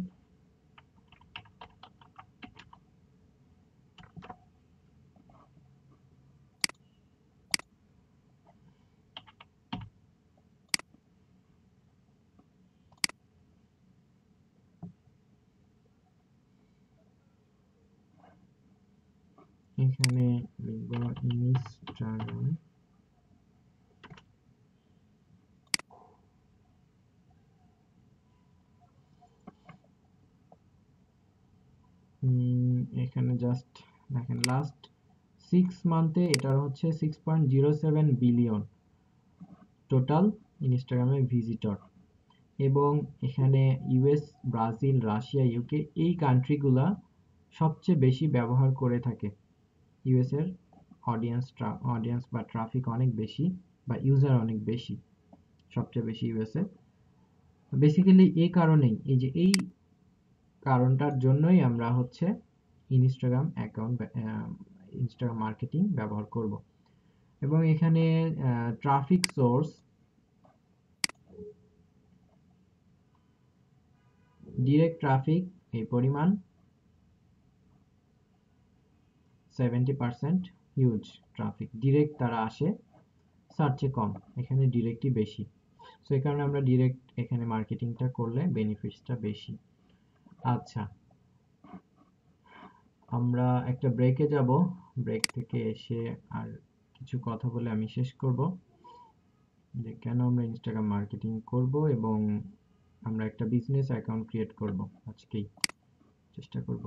এখানে লিখব ইনস্টাগ্রাম, এখানে জাস্ট দেখেন লাস্ট 6 মান্থে এটার হচ্ছে 6.07 বিলিয়ন টোটাল ইনস্টাগ্রামের ভিজিটর। এবং এখানে ইউএস, ব্রাজিল, রাশিয়া, ইউকে এই কান্ট্রিগুলা সবচেয়ে বেশি ব্যবহার করে থাকে। ইউএস এর অডিয়েন্স বা ট্রাফিক অনেক বেশি, বা ইউজার অনেক বেশি, সবচেয়ে বেশি ইউএস এ। বেসিক্যালি এই কারণেই, এই যে এই কারণটার জন্যই আমরা হচ্ছে ইনস্টাগ্রাম অ্যাকাউন্ট, ইনস্টাগ্রাম মার্কেটিং ব্যবহার করব। এবং এখানে ট্রাফিক সোর্স, ডিরেক্ট ট্রাফিক এই পরিমাণ 70%, হিউজ ট্রাফিক ডিরেক্ট তারা আসে, সার্চে কম, এখানে ডিরেক্টই বেশি। সো এই কারণে আমরা ডিরেক্ট এখানে মার্কেটিংটা করলে বেনিফিটসটা বেশি। আচ্ছা, আমরা একটা ব্রেকে যাব, ব্রেক থেকে এসে আর কিছু কথা বলে আমি শেষ করব যে কেন আমরা ইনস্টাগ্রাম মার্কেটিং করব, এবং আমরা একটা বিজনেস অ্যাকাউন্ট ক্রিয়েট করব আজকেই, চেষ্টা করব।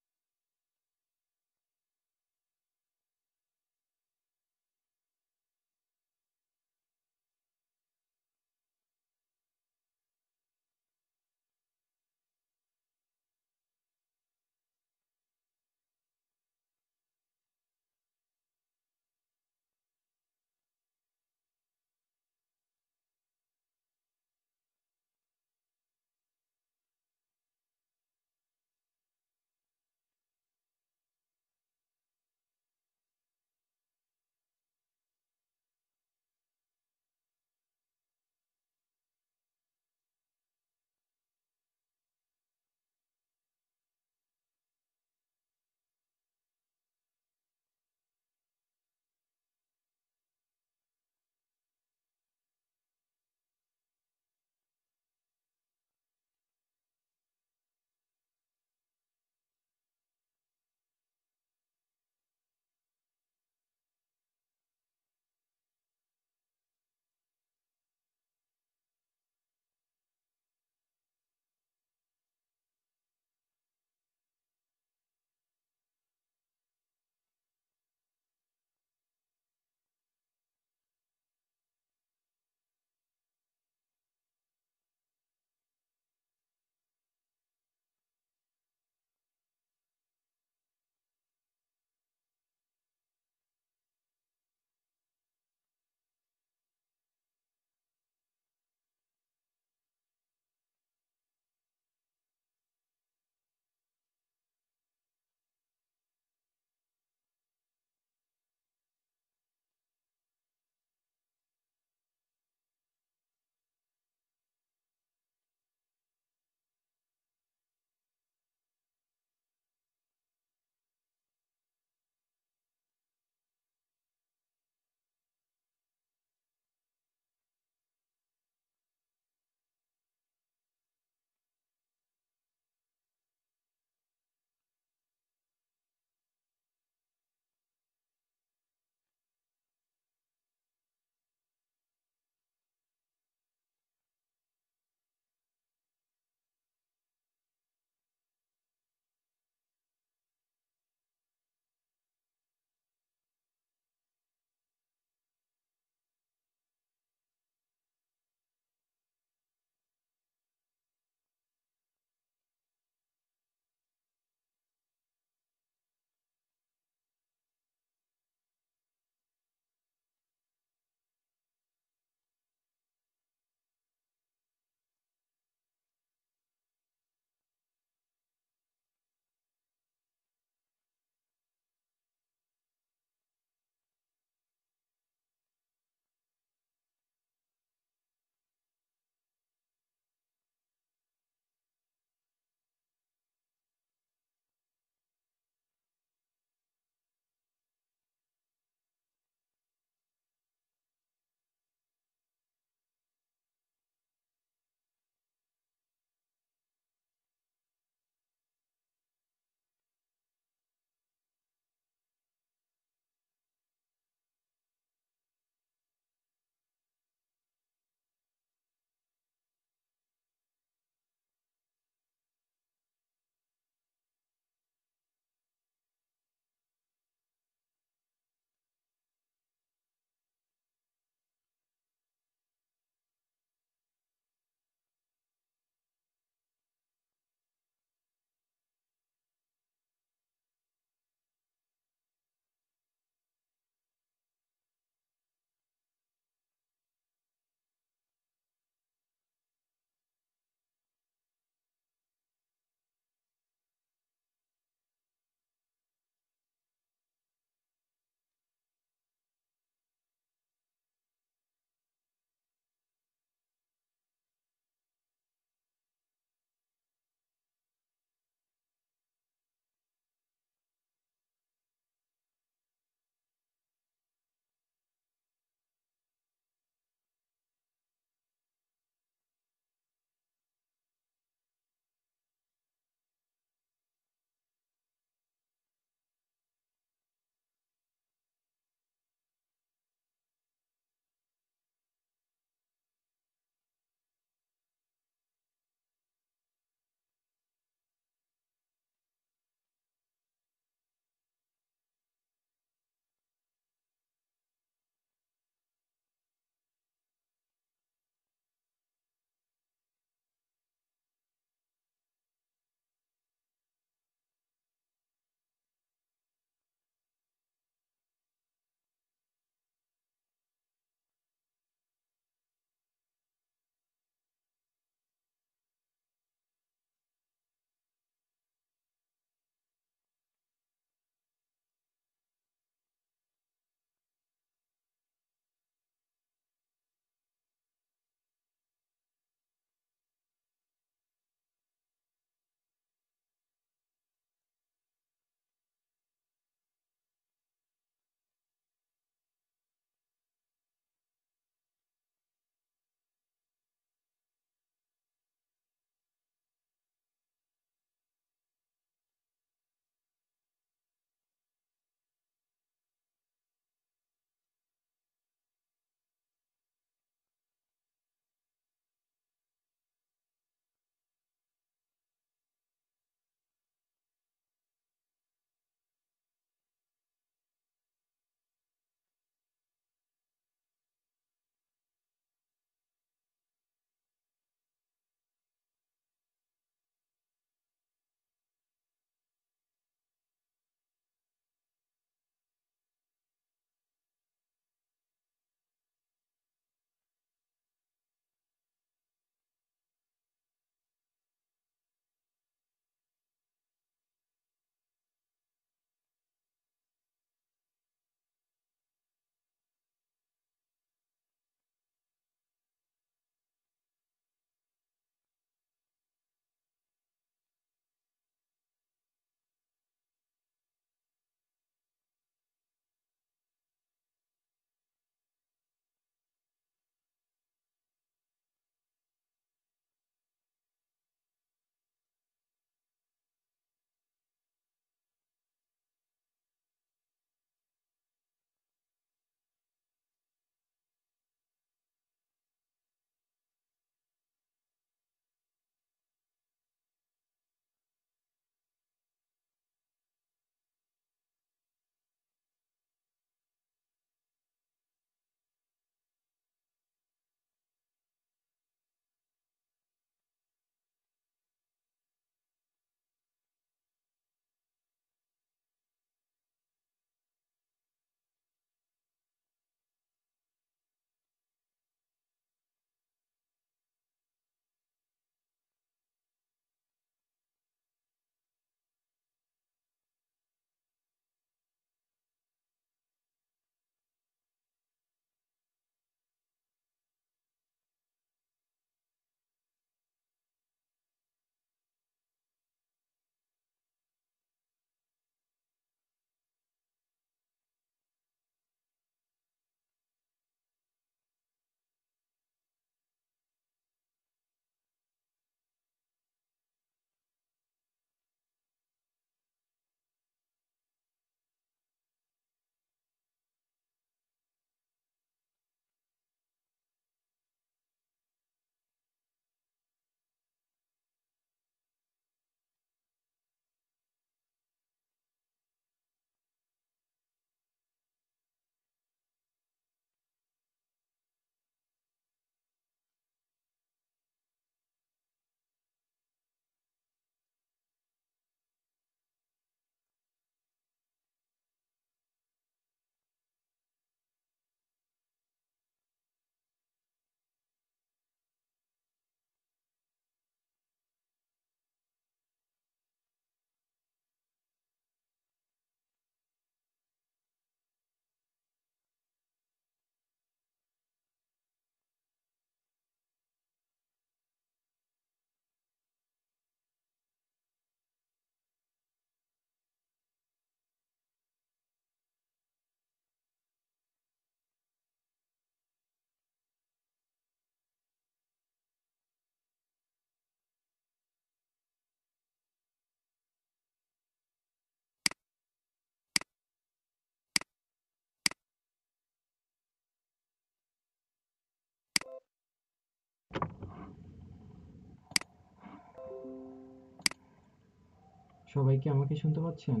সবাই কি আমাকে শুনতে পাচ্ছেন?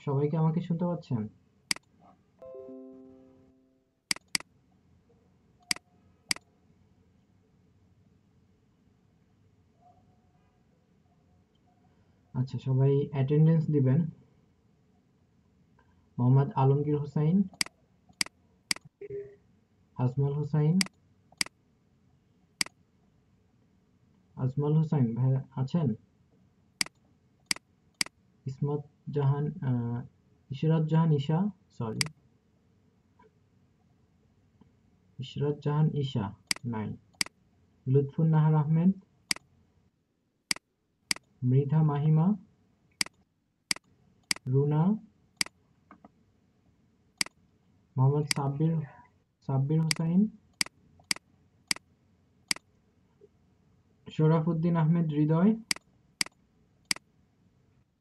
সবাই কি আমাকে শুনতে পাচ্ছেন? আচ্ছা, সবাই অ্যাটেন্ডেন্স দিবেন। মোহাম্মদ আলমগীর হোসাইন, আজমল হোসাইন, আজমল হোসাইন ভাই আছেন? ইসমত জাহান, ইশরাত জাহান ঈশা, সরি, ইশরাত জাহান ঈশা নাই। লুৎফুন নাহার আহমেদ, মৃধা মাহিমা, রুনা, মোহাম্মদ সাব্বির, সাব্বির হোসাইন, শরাফুদ্দিন আহমেদ হৃদয়,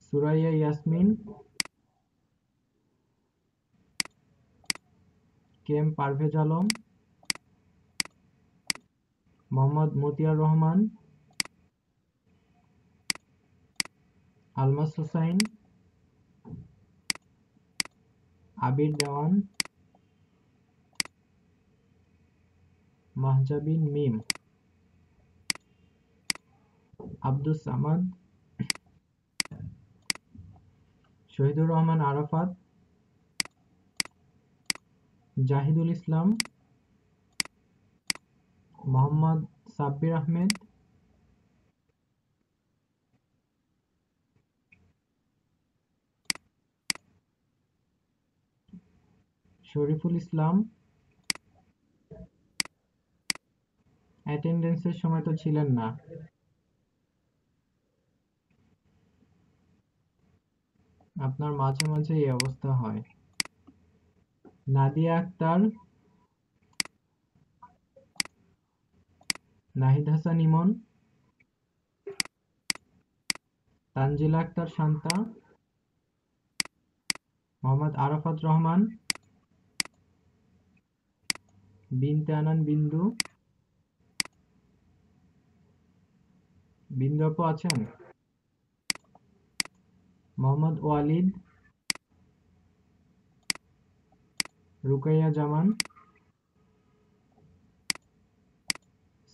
সুরাইয়া ইয়াসমিন, কে এম পারভেজ আলম, মোহাম্মদ মতিয়ার রহমান, আলমাস হোসাইন, আবির দেওয়ান, মাহজাবিন মিম, আব্দুস সামাদ, শহীদুর রহমান আরাফাত, জাহিদুল ইসলাম, মোহাম্মদ সাব্বির আহমেদ, শরীফুল ইসলাম। অ্যাটেন্ডেন্সের সময় তো ছিলেন না। আপনার মাঝে মাঝে এই অবস্থা হয়। নাদিয়া আক্তার, নাহিদ হাসান ইমন, তানজিলা আক্তার শান্তা, মোহাম্মদ আরাফাত রহমান, বিনতে আনান বিন্দু। বিন্দু আপু আছেন? মোহাম্মদ ওয়ালিদ, রুকাইয়া জামান,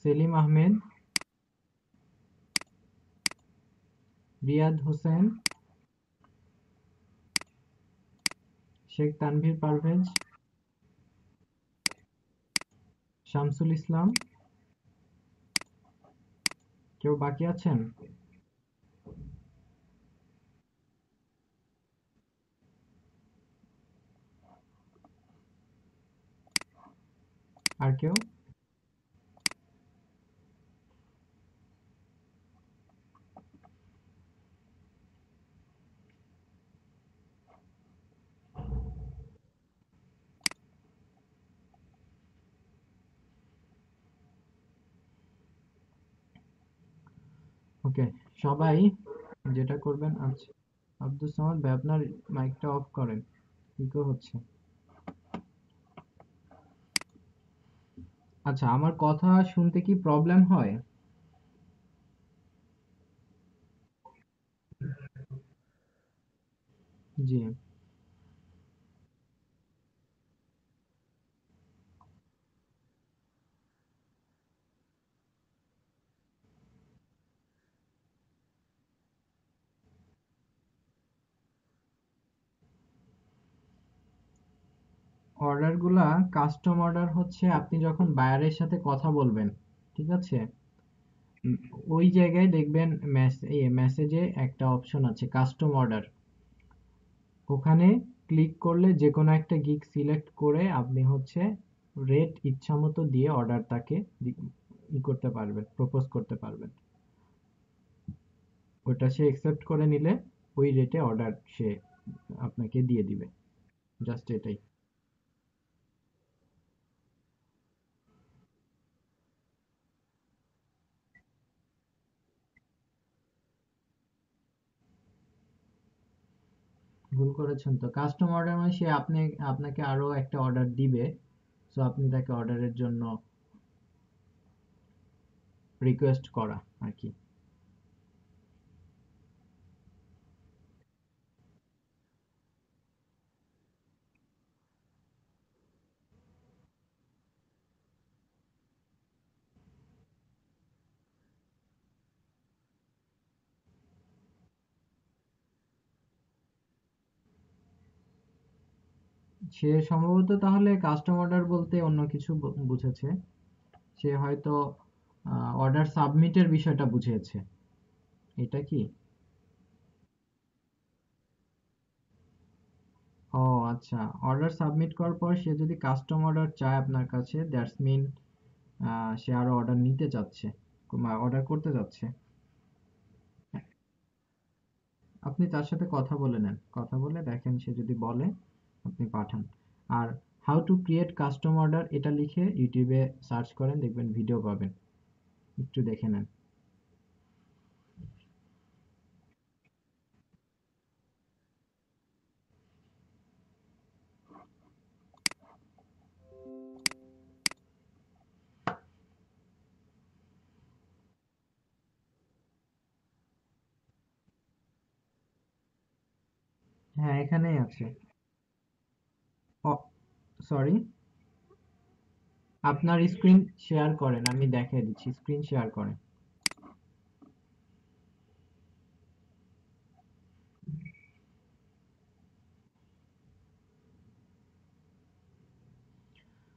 সেলিম আহমেদ, রিয়াদ হোসেন, শেখ তানভীর পারভেজ, শামসুল ইসলাম। কেউ বাকি আছেন? আর কেউ? ওকে, সবাই যেটা করবেন। আচ্ছা, আব্দুল সামাদ ভাই আপনার মাইকটা অফ করেন, ইকো হচ্ছে। আচ্ছা, আমার কথা শুনতে কি প্রবলেম হয়? জি। অর্ডারগুলা কাস্টম অর্ডার হচ্ছে আপনি যখন বায়ারের সাথে কথা বলবেন, ঠিক আছে? উম, ওই জায়গায় দেখবেন মেসেজে একটা অপশন আছে কাস্টম অর্ডার। ওখানে ক্লিক করলে যে কোনো একটা গিগ সিলেক্ট করে আপনি হচ্ছে রেট ইচ্ছামতো দিয়ে অর্ডার তাকে করতে পারবেন, প্রপোজ করতে পারবেন। ওটা সে একসেপ্ট করে নিলে ওই রেটে অর্ডার সে আপনাকে দিয়ে দিবে। জাস্ট এটাই। ভুল করেছেন তো। কাস্টম অর্ডার মানে সে আপনাকে আরো একটা অর্ডার দিবে, সো আপনি তাকে অর্ডারের জন্য রিকোয়েস্ট করা আর কি। সে সম্ভবত তাহলে কাস্টম অর্ডার বলতে অন্য কিছু বুঝেছে। সে হয়তো অর্ডার সাবমিটের বিষয়টা বুঝিয়েছে, এটা কি? ও আচ্ছা, অর্ডার সাবমিট করার পর সে যদি কাস্টম অর্ডার চায় আপনার কাছে, দ্যাটস মিন সে আরো অর্ডার নিতে চাচ্ছে, অর্ডার করতে যাচ্ছে। আপনি তার সাথে কথা বলে নেন, কথা বলে দেখেন, সে যদি বলে আপনি পাঠান। আর how to create custom order এটা লিখে ইউটিউবে সার্চ করেন, দেখবেন ভিডিও পাবেন, একটু দেখে নেন। হ্যাঁ, এখানেই আছে। ও সরি, আপনার স্ক্রিন শেয়ার করেন, আমি দেখিয়ে দিচ্ছি, স্ক্রিন শেয়ার করেন।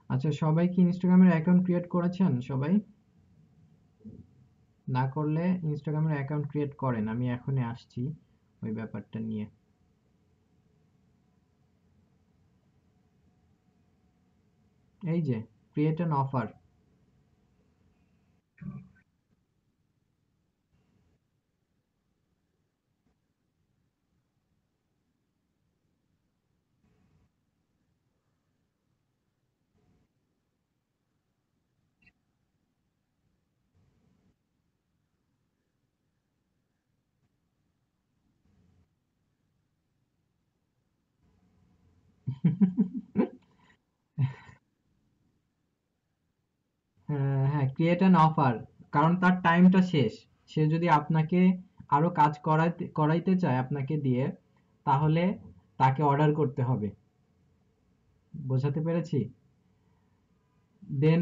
আচ্ছা, সবাই কি ইনস্টাগ্রামের অ্যাকাউন্ট ক্রিয়েট করেছেন সবাই? না করলে ইনস্টাগ্রামের অ্যাকাউন্ট ক্রিয়েট করেন, আমি এখনই আসছি ওই ব্যাপারটা নিয়ে। এই যে ক্রিয়েট অ্যান অফার। হ্যাঁ, ক্রিয়েট অ্যান অফার, কারণ তার টাইমটা শেষ। সে যদি আপনাকে আরো কাজ করাইতে চায় আপনাকে দিয়ে, তাহলে তাকে অর্ডার করতে হবে। বোঝাতে পেরেছি? দেন,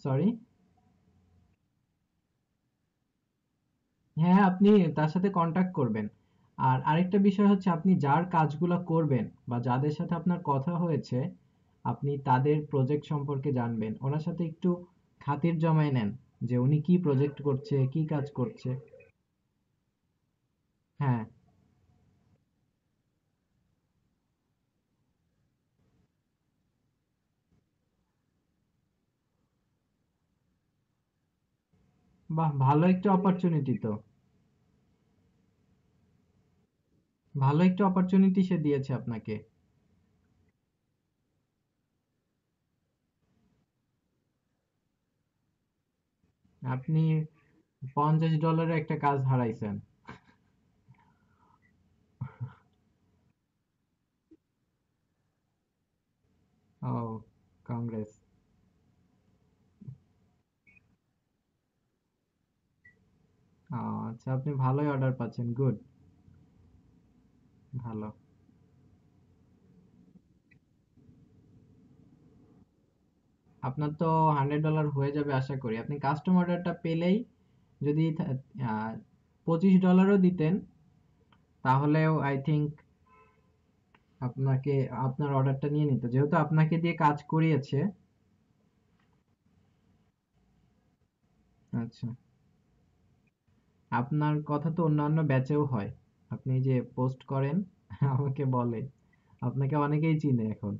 সরি। হ্যাঁ, আপনি তার সাথে কন্ট্যাক্ট করবেন। আর আরেকটা বিষয় হচ্ছে, আপনি যার কাজগুলো করবেন বা যাদের সাথে আপনার কথা হয়েছে, আপনি তাদের প্রজেক্ট সম্পর্কে জানবেন, ওনার সাথে একটু খাতির জমায় নেন যে উনি কি প্রজেক্ট করছে, কি কাজ করছে। হ্যাঁ, বাহ, ভালো একটা অপরচুনিটি তো। ভালো একটা অপরচুনিটি সে দিয়েছে আপনাকে। আপনি $50 একটা কাজ হারাইছেন। ও, কংগ্রেস। আচ্ছা, আপনি ভালোই অর্ডার পাচ্ছেন, গুড। ভালো। আপনার তো $100 হয়ে যাবে আশা করি। আপনি কাস্টম অর্ডারটা পেলেই যদি $25 দিতেন, তাহলেও আই থিঙ্ক আপনাকে আপনার অর্ডারটা নিয়ে নিত, যেহেতু আপনাকে দিয়ে কাজ করিয়েছে। আচ্ছা, আপনার কথা তো অন্যান্য ব্যাচেও হয়। আপনি যে পোস্ট করেন আমাকে বলে, আপনাকে অনেকেই চিনে এখন।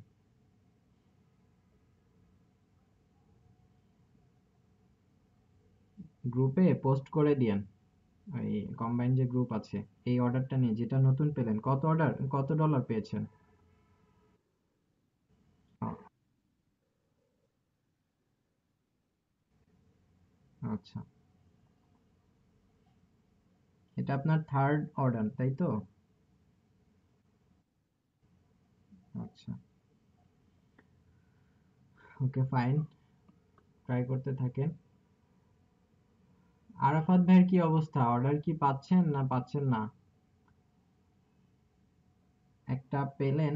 গ্রুপে পোস্ট করে দিয়েন, ওই কম্বাইন যে গ্রুপ আছে, এই অর্ডারটা নিয়ে, যেটা নতুন পেলেন। কত ডলার পেয়েছেন? আচ্ছা, এটা আপনার থার্ড অর্ডার, তাই তো? আচ্ছা, ওকে ফাইন, ট্রাই করতে থাকেন। আরাফাত ভাইয়ের কি অবস্থা? অর্ডার কি পাচ্ছেন না পাচ্ছেন না? একটা পেলেন,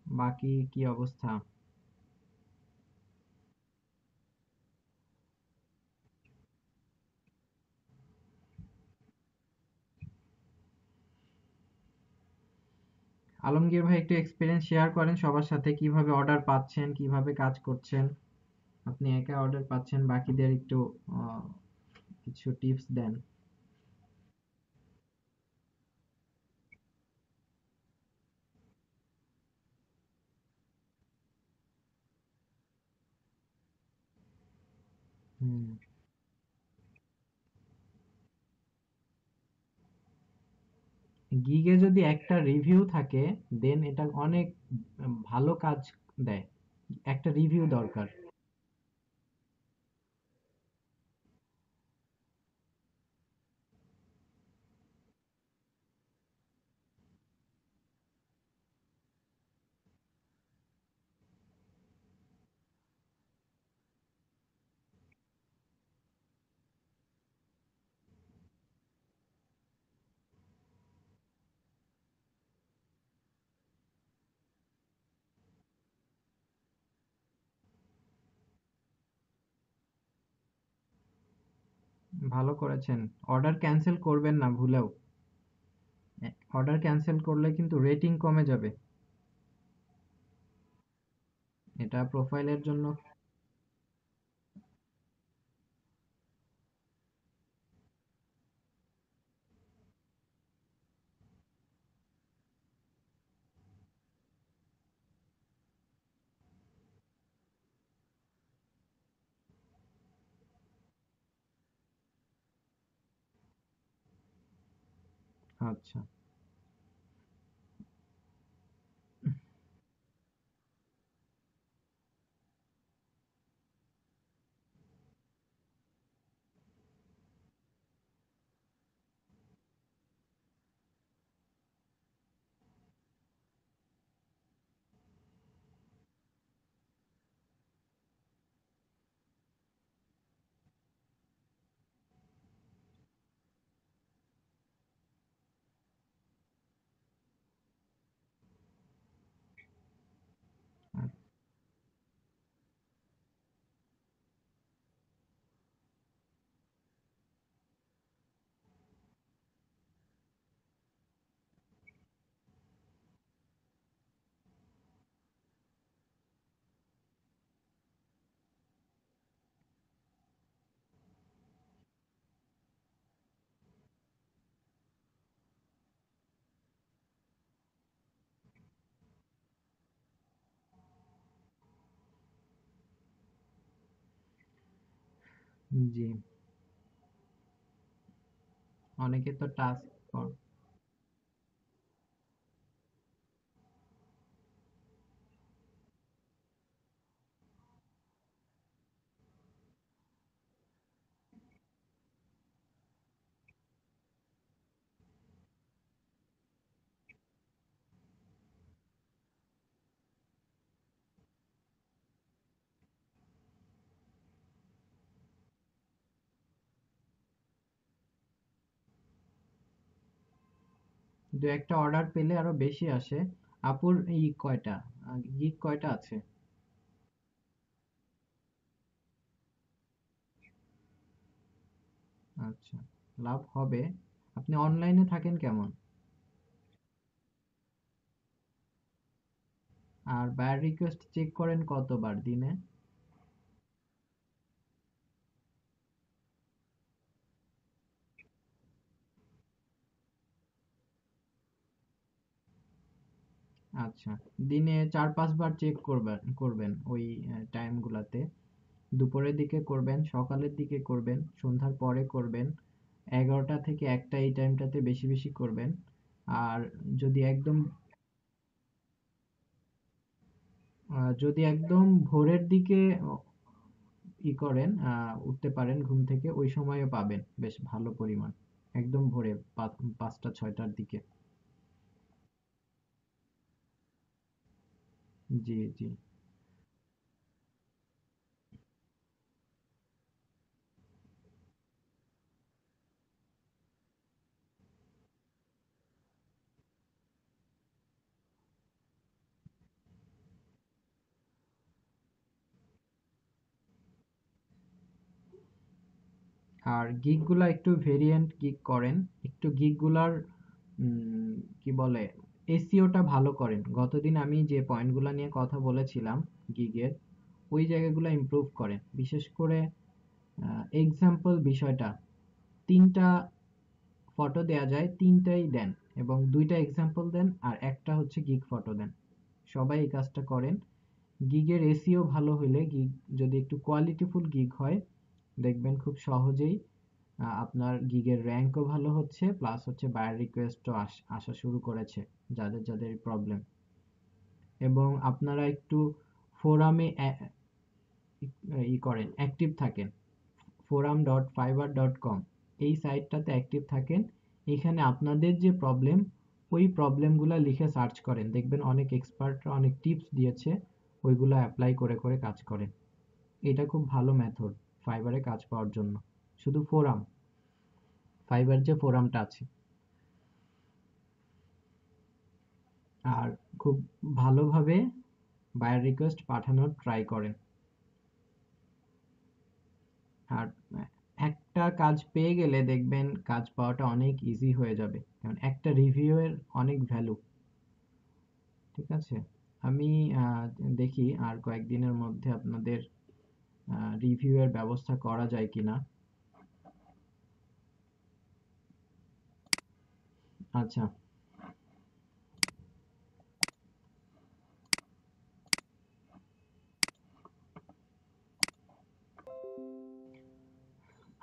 বাকি কি অবস্থা? আলমগীর ভাই একটু এক্সপিরিয়েন্স শেয়ার করেন সবার সাথে, কিভাবে অর্ডার পাচ্ছেন, কিভাবে কাজ করছেন। আপনি একা অর্ডার পাচ্ছেন, বাকিদের একটু আহ, কিছু টিপস দেন। হুম। গিগে যদি একটা রিভিউ থাকে, দেন এটা অনেক ভালো কাজ দেয়। একটা রিভিউ দরকার। ভালো করেছেন। অর্ডার ক্যান্সেল করবেন না ভুলেও। অর্ডার ক্যান্সেল করলে কিন্তু রেটিং কমে যাবে। এটা প্রোফাইলের জন্য। আচ্ছা। জি। অনেকে তো টাস্ক। দু একটা অর্ডার পেলে আরো বেশি আসে। আপুর কয়টা গিগ কয়টা আছে? আচ্ছা, লাভ হবে। আপনি অনলাইনে থাকেন কেমন? আর বায়ার রিকোয়েস্ট চেক করেন কতবার দিনে? আচ্ছা, দিনে 4-5 বার চেক করবেন ওই টাইম গুলাতে। দুপুরের দিকে করবেন, সকালের দিকে করবেন, সন্ধ্যার পরে করবেন। 11টা থেকে 1টা এই টাইমটাতে বেশি বেশি করবেন। আর যদি একদম যদি একদম ভোরের দিকে করেন, উঠতে পারেন ঘুম থেকে, ওই সময়ও পাবেন বেশ ভালো পরিমাণ। একদম ভোরে 5টা 6টার দিকে। জি, জি। আর গিগ গুলা একটু ভেরিয়েন্ট গিগ করেন, একটু গিগ গুলার কি বলে এসইওটা ভালো করেন। গতদিন আমি যে পয়েন্টগুলো নিয়ে কথা বলেছিলাম গিগের, ওই জায়গাগুলো ইমপ্রুভ করেন। বিশেষ করে এক্সাম্পল বিষয়টা, 3টা ফটো দেয়া যায়, 3টাই দেন এবং 2টা এক্সাম্পল দেন আর একটা হচ্ছে গিগ ফটো দেন। সবাই এই কাজটা করেন। গিগের এসইও ভালো হইলে, গিগ যদি একটু কোয়ালিটিফুল গিগ হয়, দেখবেন খুব সহজেই আপনার গিগের র্যাঙ্কও ভালো হচ্ছে, প্লাস হচ্ছে বায়ার রিকোয়েস্টও আসা শুরু করেছে যাদের যাদের প্রবলেম। এবং আপনারা একটু ফোরামে করেন, অ্যাক্টিভ থাকেন। forum.fiverr.com এই সাইটটাতে অ্যাক্টিভ থাকেন। এখানে আপনাদের যে প্রবলেম, ওই প্রবলেমগুলো লিখে সার্চ করেন, দেখবেন অনেক এক্সপার্টরা অনেক টিপস দিয়েছে, ওইগুলো অ্যাপ্লাই করে করে কাজ করেন। এটা খুব ভালো মেথড ফাইবারে কাজ পাওয়ার জন্য। শুধু ফোরাম, ফাইবার যে ফোরামটা আছে। আর খুব ভালোভাবে বায়ার রিকোয়েস্ট পাঠানোর ট্রাই করেন। আর একটা কাজ পেয়ে গেলে দেখবেন কাজ পাওয়াটা অনেক ইজি হয়ে যাবে, কারণ একটা রিভিউ এর অনেক ভ্যালু। ঠিক আছে, আমি আহ, দেখি আর কয়েকদিনের মধ্যে আপনাদের রিভিউ এর ব্যবস্থা করা যায় কিনা। আচ্ছা,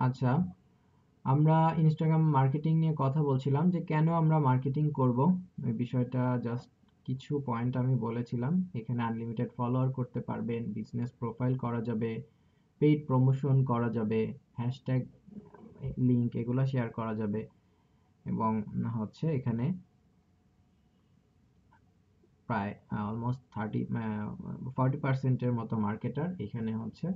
আচ্ছা। আমরা ইনস্টাগ্রাম মার্কেটিং নিয়ে কথা বলছিলাম, যে কেন আমরা মার্কেটিং করব। এই বিষয়টা জাস্ট কিছু পয়েন্ট আমি বলেছিলাম। এখানে আনলিমিটেড ফলোয়ার করতে পারবেন, বিজনেস প্রোফাইল করা যাবে, পেইড প্রমোশন করা যাবে, হ্যাশট্যাগ লিংক এগুলো শেয়ার করা যাবে। এবং হচ্ছে এখানে প্রায় অলমোস্ট 40% মতো মার্কেটার এখানে হচ্ছে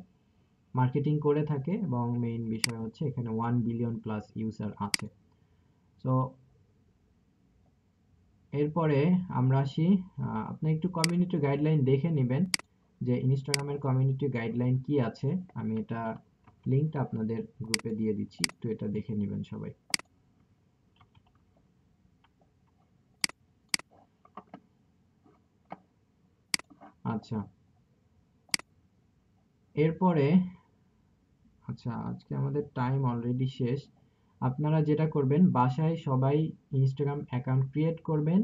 মার্কেটিং করে থাকে, এবং মেইন বিষয় হচ্ছে এখানে 1 বিলিয়ন প্লাস ইউজার আছে। সো এরপরে আমরা আসি, আপনি একটু কমিউনিটি গাইডলাইন দেখে নেবেন যে ইনস্টাগ্রামের কমিউনিটি গাইডলাইন কি আছে। আমি এটা লিঙ্কটা আপনাদের গ্রুপে দিয়ে দিচ্ছি, একটু এটা দেখে নেবেন সবাই। আচ্ছা, এরপরে আচ্ছা, আজকে আমাদের টাইম অলরেডি শেষ। আপনারা যেটা করবেন, বাসায় সবাই ইনস্টাগ্রাম অ্যাকাউন্ট ক্রিয়েট করবেন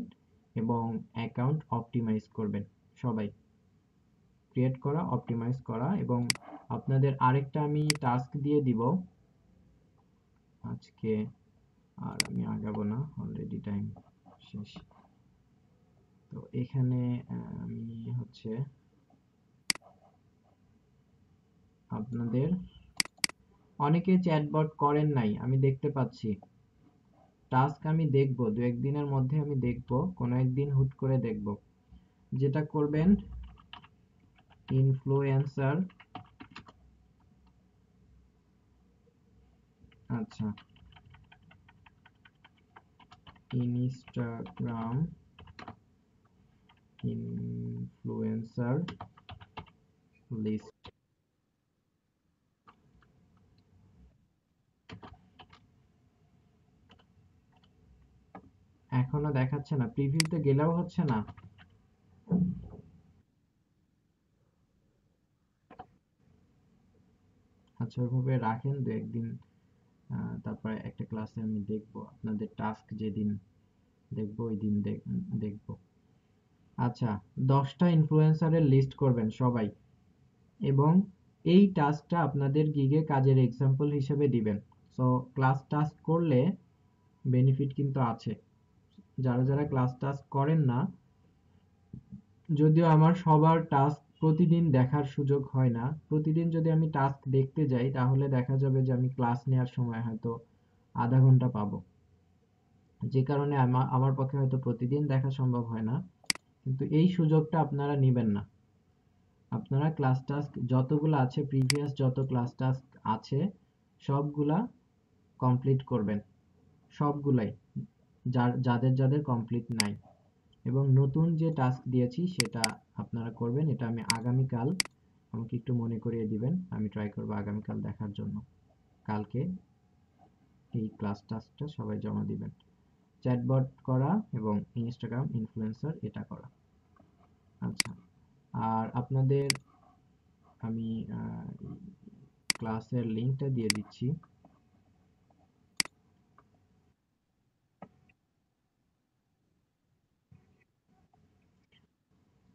এবং অ্যাকাউন্ট অপটিমাইজ করবেন। সবাই ক্রিয়েট করা, অপটিমাইজ করা। এবং আপনাদের আরেকটা আমি টাস্ক দিয়ে দিব আজকে। আর আমি আগাবো না, অলরেডি টাইম শেষ। তো এখানে আমি হচ্ছে আপনাদের, অনেকে চ্যাটবট করেন নাই আমি দেখতে পাচ্ছি। টাস্ক আমি দেখবো, দু একদিনের মধ্যে আমি দেখবো, কোনো একদিন হুট করে দেখবো। যেটা করবেন, ইনফ্লুয়েন্সার, আচ্ছা, ইনস্টাগ্রাম ইনফ্লুয়েন্সার লিস্ট। এখনো দেখাচ্ছে না, প্রিভিউতে গেলেও হচ্ছে না। আচ্ছা, ওইভাবে রাখেন দু একদিন, তারপরে একটা ক্লাসে আমি দেখবো আপনাদের টাস্ক, যেদিন দেখবো ওই দিন দেখবো। আচ্ছা, 10টা ইনফ্লুয়েন্সারের লিস্ট করবেন সবাই, এবং এই টাস্কটা আপনাদের গিগে কাজের এক্সাম্পল হিসেবে দিবেন। সো ক্লাস টাস্ক করলে বেনিফিট কিন্তু আছে। যারা যারা ক্লাস টাস্ক করেন না, যদিও আমার সবার টাস্ক প্রতিদিন দেখার সুযোগ হয় না, প্রতিদিন যদি আমি টাস্ক দেখতে যাই তাহলে দেখা যাবে যে আমি ক্লাস নেওয়ার সময় হয়তো আধা ঘন্টা পাবো, যে কারণে আমার পক্ষে হয়তো প্রতিদিন দেখা সম্ভব হয় না, কিন্তু এই সুযোগটা আপনারা নিবেন না। আপনারা ক্লাস টাস্ক যতগুলো আছে, প্রিভিয়াস যত ক্লাস টাস্ক আছে সবগুলা কমপ্লিট করবেন, সবগুলাই, যাদের যাদের কমপ্লিট নাই। এবং নতুন যে টাস্ক দিয়েছি সেটা আপনারা করবেন। এটা আমি আগামীকাল, আমাকে একটু মনে করিয়ে দিবেন, আমি ট্রাই করবো আগামীকাল দেখার জন্য। কালকে এই ক্লাস টাস্কটা সবাই জমা দিবেন। চ্যাটবট করা এবং ইনস্টাগ্রাম ইনফ্লুয়েন্সার এটা করা। আচ্ছা, আর আপনাদের আমি ক্লাসের লিঙ্কটা দিয়ে দিচ্ছি।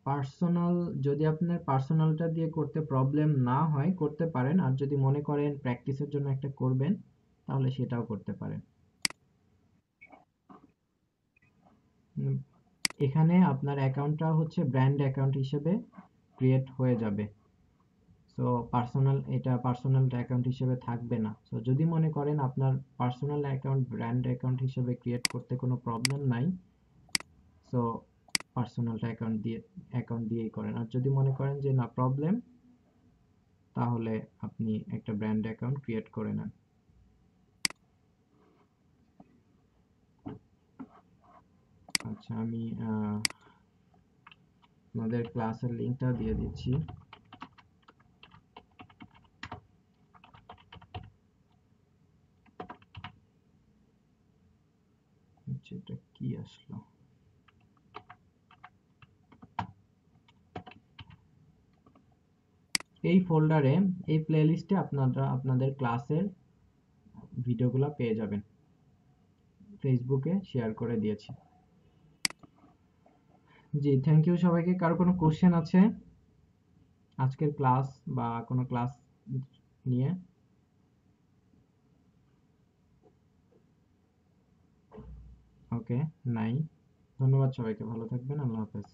পার্সোনাল, যদি আপনার পার্সোনালটা দিয়ে করতে প্রবলেম না হয় করতে পারেন, আর যদি মনে করেন প্র্যাকটিসের জন্য একটা করবেন তাহলে সেটাও করতে পারেন। উম, এখানে আপনার অ্যাকাউন্টটা হচ্ছে ব্র্যান্ড অ্যাকাউন্ট হিসেবে ক্রিয়েট হয়ে যাবে। সো পার্সোনাল, এটা পার্সোনাল অ্যাকাউন্ট হিসেবে থাকবে না। সো যদি মনে করেন আপনার পার্সোনাল অ্যাকাউন্ট ব্র্যান্ড অ্যাকাউন্ট হিসেবে ক্রিয়েট করতে কোনো প্রবলেম নাই, সো পার্সোনালটা অ্যাকাউন্ট দিয়েই করেন। আর যদি মনে করেন যে না প্রবলেম, তাহলে আপনি একটা ব্র্যান্ড অ্যাকাউন্ট ক্রিয়েট করে নেন। আচ্ছা, আমি আপনাদের ক্লাসের লিঙ্কটা দিয়ে দিচ্ছি। আচ্ছা, এটা কি আসলো? এই ফোল্ডারে, এই প্লেলিস্টে আপনারা আপনাদের ক্লাসের ভিডিওগুলো পেয়ে যাবেন। ফেসবুকে শেয়ার করে দিয়েছি। জি, থ্যাংক ইউ সবাইকে। কারো কোনো কোশ্চেন আছে আজকের ক্লাস বা কোনো ক্লাস নিয়ে? ওকে, নাই। ধন্যবাদ সবাইকে, ভালো থাকবেন, আল্লাহ হাফেজ।